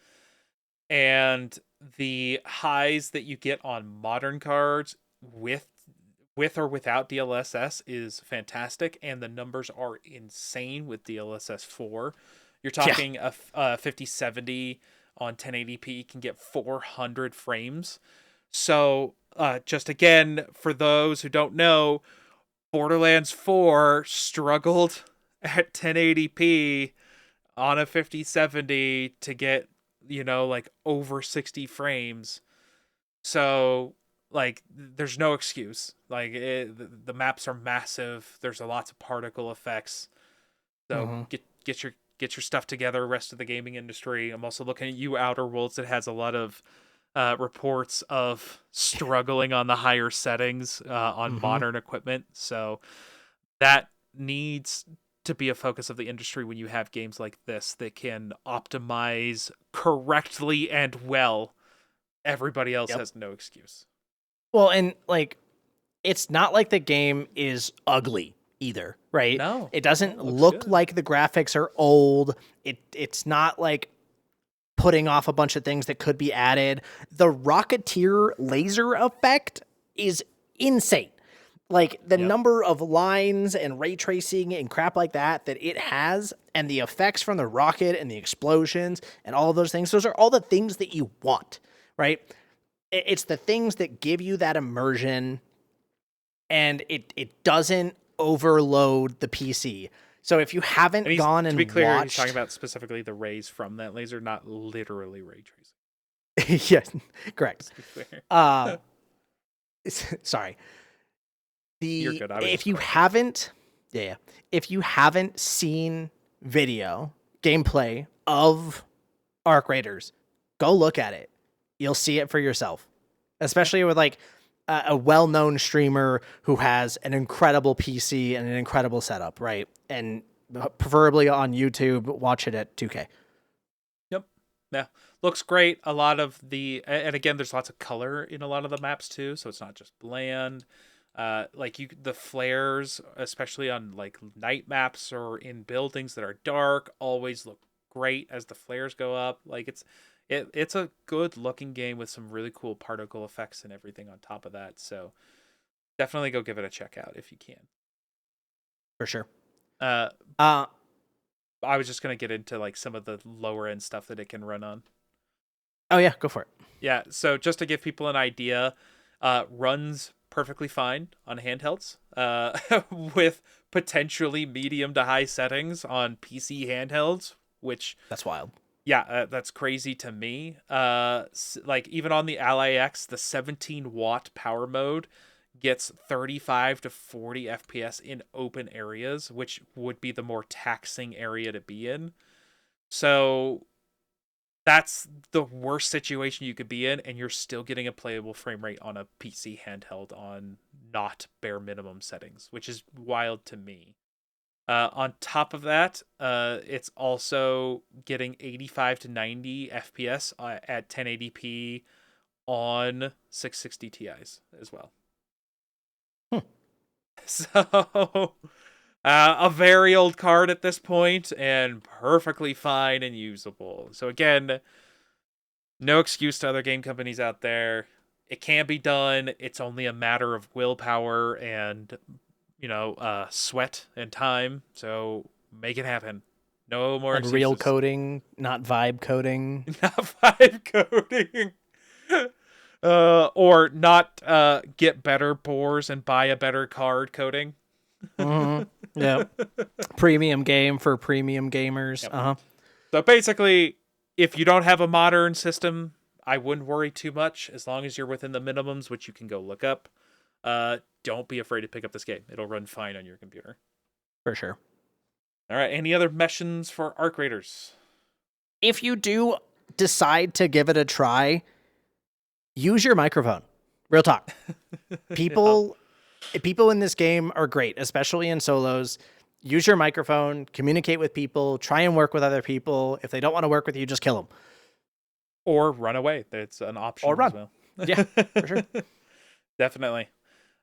And the highs that you get on modern cards with or without DLSS is fantastic. And the numbers are insane with DLSS 4. You're talking a 5070 on 1080p can get 400 frames. So, just again, for those who don't know, Borderlands 4 struggled at 1080p on a 5070 to get, like over 60 frames. So, like, there's no excuse. Like, the maps are massive. There's lots of particle effects. So, get get your stuff together, rest of the gaming industry. I'm also looking at you, Outer Worlds, that has a lot of reports of struggling on the higher settings on modern equipment. So that needs to be a focus of the industry when you have games like this that can optimize correctly and well. Everybody else has no excuse. Well, and like, it's not like the game is ugly either, right? No, it doesn't looks look good. like the graphics are old. It's not like putting off a bunch of things that could be added. The Rocketeer laser effect is insane. Like the number of lines and ray tracing and crap like that it has, and the effects from the rocket and the explosions and all of those things, those are all the things that you want, right? It's the things that give you that immersion, and it doesn't overload the PC. So if you haven't gone and to be clear, watched... he's talking about specifically the rays from that laser, not literally ray tracing. Yes, correct. Just to be clear. Sorry. You're good. If you haven't seen video gameplay of Arc Raiders, go look at it. You'll see it for yourself, especially with like a well-known streamer who has an incredible PC and an incredible setup, right? And preferably on YouTube, watch it at 2K. Yep. Yeah. Looks great. A lot of and again, there's lots of color in a lot of the maps too, so it's not just bland. The flares, especially on like night maps or in buildings that are dark, always look great as the flares go up. Like it's a good looking game with some really cool particle effects and everything on top of that. So definitely go give it a check out if you can. For sure. I was just gonna get into like some of the lower end stuff that it can run on. Oh yeah, go for it. Yeah, so just to give people an idea, runs perfectly fine on handhelds, with potentially medium to high settings on PC handhelds, which that's wild. Yeah, that's crazy to me. Like even on the Ally X, the 17-watt power mode gets 35 to 40 FPS in open areas, which would be the more taxing area to be in. So that's the worst situation you could be in, and you're still getting a playable frame rate on a PC handheld on not bare minimum settings, which is wild to me. On top of that, it's also getting 85 to 90 FPS at 1080p on 660 Ti's as well. So, a very old card at this point, and perfectly fine and usable. So again, no excuse to other game companies out there. It can be done. It's only a matter of willpower and, sweat and time. So make it happen. No more and excuses. Real coding, not vibe coding. Not vibe coding. Or not get better boars and buy a better card coding. Mm-hmm. Yeah. Premium game for premium gamers. Yep. Uh-huh. So basically, if you don't have a modern system, I wouldn't worry too much as long as you're within the minimums, which you can go look up. Don't be afraid to pick up this game. It'll run fine on your computer. For sure. All right. Any other mentions for Arc Raiders? If you do decide to give it a try, use your microphone. Real talk. People in this game are great, especially in solos. Use your microphone, communicate with people, try and work with other people. If they don't want to work with you, just kill them. Or run away. That's an option or run. as well. Yeah, for sure. Definitely.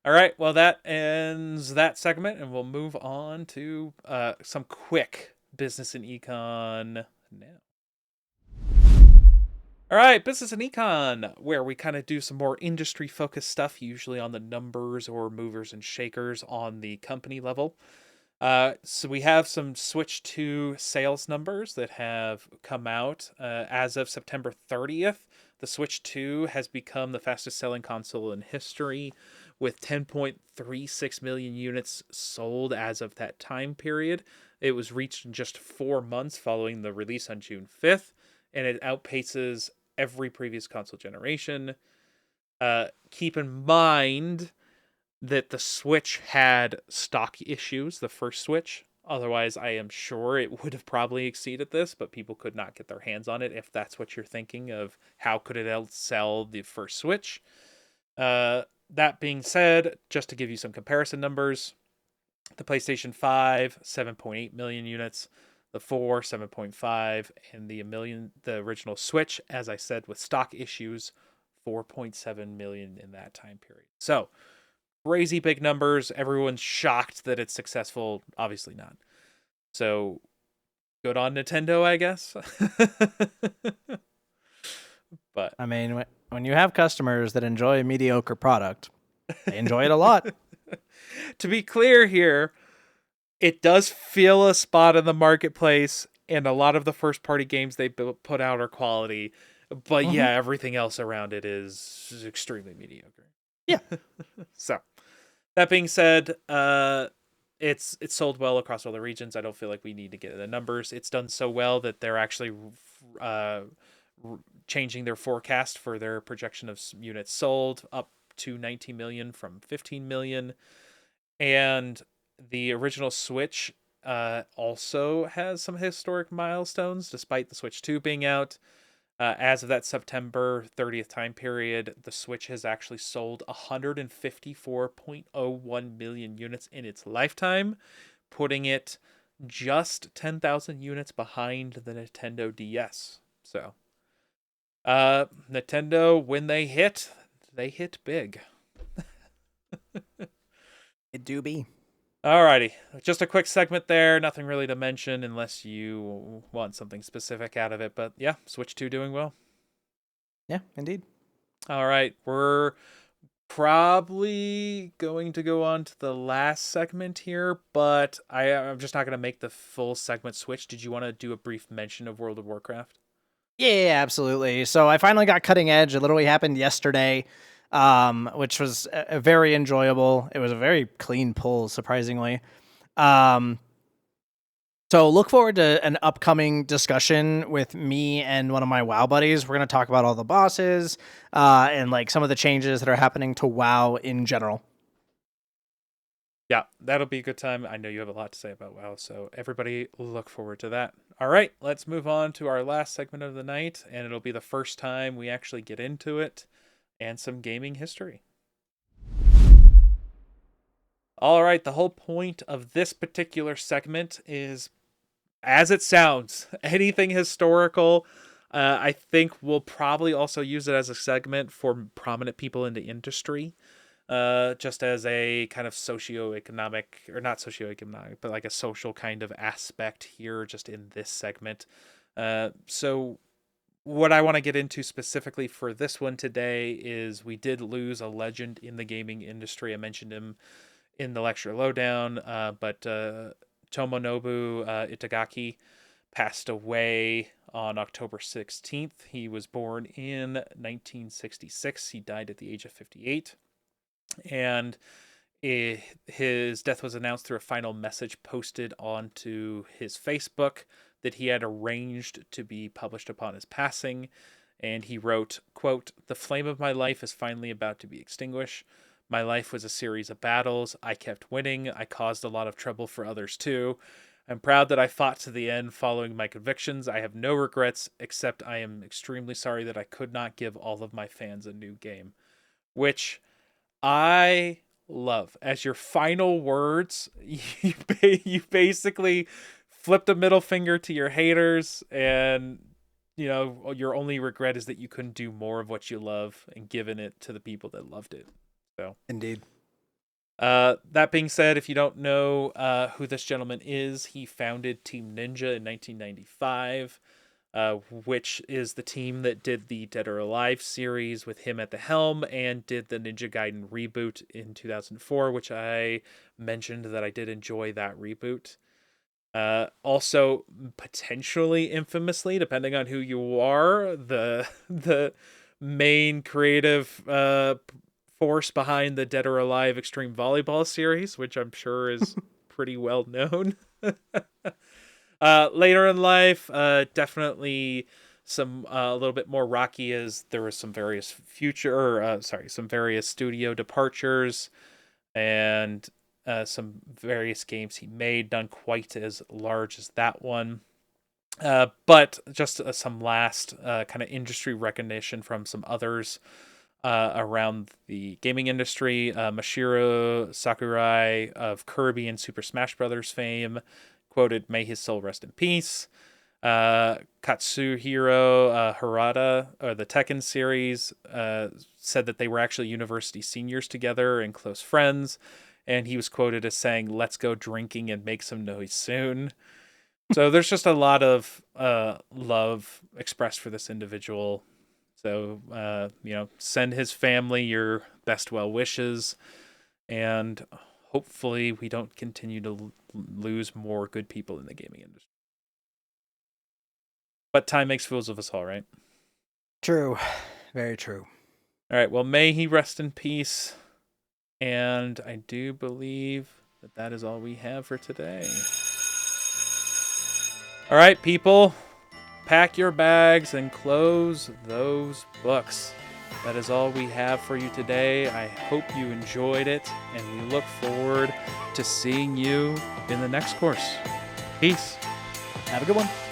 All right. Well, that ends that segment, and we'll move on to some quick business and econ now. All right, business and econ, where we kind of do some more industry-focused stuff, usually on the numbers or movers and shakers on the company level. So we have some Switch 2 sales numbers that have come out. As of September 30th, the Switch 2 has become the fastest-selling console in history, with 10.36 million units sold as of that time period. It was reached in just 4 months following the release on June 5th, and it outpaces every previous console generation. Keep in mind that the Switch had stock issues, the first Switch, Otherwise, I am sure it would have probably exceeded this, but people could not get their hands on it if that's what you're thinking of. How could it outsell the first Switch? That being said, just to give you some comparison numbers, the PlayStation 5, 7.8 million units, the 4, 7.5, and the original Switch, as I said, with stock issues, 4.7 million in that time period. So, crazy big numbers. Everyone's shocked that it's successful. Obviously not. So, good on Nintendo, I guess. But I mean, when you have customers that enjoy a mediocre product, they enjoy it a lot. to be clear here, it does fill a spot in the marketplace, and a lot of the first party games they put out are quality. But Mm-hmm. yeah, everything else around it is extremely mediocre. Yeah. So, that being said, it's sold well across all the regions. I don't feel like we need to get the numbers. It's done so well that they're actually changing their forecast for their projection of units sold up to 19 million from 15 million. And the original Switch also has some historic milestones, despite the Switch 2 being out. As of that September 30th time period, the Switch has actually sold 154.01 million units in its lifetime, putting it just 10,000 units behind the Nintendo DS. So, Nintendo, when they hit big. It do be. Alrighty, just a quick segment there. Nothing really to mention unless you want something specific out of it. But yeah, Switch 2 doing well. Yeah, indeed. All right, we're probably going to go on to the last segment here, but I'm just not going to make the full segment switch. Did you want to do a brief mention of World of Warcraft? Yeah, absolutely. So I finally got Cutting Edge. It literally happened yesterday, which was very enjoyable. It was a very clean pull, surprisingly. So look forward to an upcoming discussion with me and one of my WoW buddies. We're going to talk about all the bosses and like some of the changes that are happening to WoW in general. Yeah, that'll be a good time. I know you have a lot to say about WoW, so everybody look forward to that. All right, let's move on to our last segment of the night, and it'll be the first time we actually get into it and some gaming history. All right, the whole point of this particular segment is, as it sounds, anything historical. I think we'll probably also use it as a segment for prominent people in the industry. Just as a kind of socioeconomic, or not socioeconomic, but like a social kind of aspect here, just in this segment. So, what I want to get into specifically for this one today is we did lose a legend in the gaming industry. I mentioned him in the lecture Lowdown, but Tomonobu Itagaki passed away on October 16th. He was born in 1966. He died at the age of 58. And his death was announced through a final message posted onto his Facebook that he had arranged to be published upon his passing. And he wrote, quote, "The flame of my life is finally about to be extinguished. My life was a series of battles. I kept winning. I caused a lot of trouble for others too. I'm proud that I fought to the end following my convictions. I have no regrets, except I am extremely sorry that I could not give all of my fans a new game." Which I love. As your final words, you basically flipped a middle finger to your haters, and your only regret is that you couldn't do more of what you love and given it to the people that loved it. So Indeed. That being said, if you don't know who this gentleman is, he founded Team Ninja in 1995. Which is the team that did the Dead or Alive series with him at the helm and did the Ninja Gaiden reboot in 2004, which I mentioned that I did enjoy that reboot. Also, potentially infamously, depending on who you are, the main creative force behind the Dead or Alive Extreme Volleyball series, which I'm sure is pretty well known. Later in life, definitely some a little bit more rocky, as there was some various some various studio departures, and some various games he made, none quite as large as that one. But just some last kind of industry recognition from some others around the gaming industry. Mashiro Sakurai of Kirby and Super Smash Bros. Fame quoted, "May his soul rest in peace." Katsuhiro Harada, or the Tekken series, said that they were actually university seniors together and close friends. And he was quoted as saying, "Let's go drinking and make some noise soon." So there's just a lot of love expressed for this individual. So, send his family your best well wishes. And hopefully we don't continue to lose more good people in the gaming industry. But time makes fools of us all, right? True. Very true. All right. Well, may he rest in peace. And I do believe that is all we have for today. All right, people. Pack your bags and close those books. That is all we have for you today. I hope you enjoyed it, and we look forward to seeing you in the next course. Peace. Have a good one.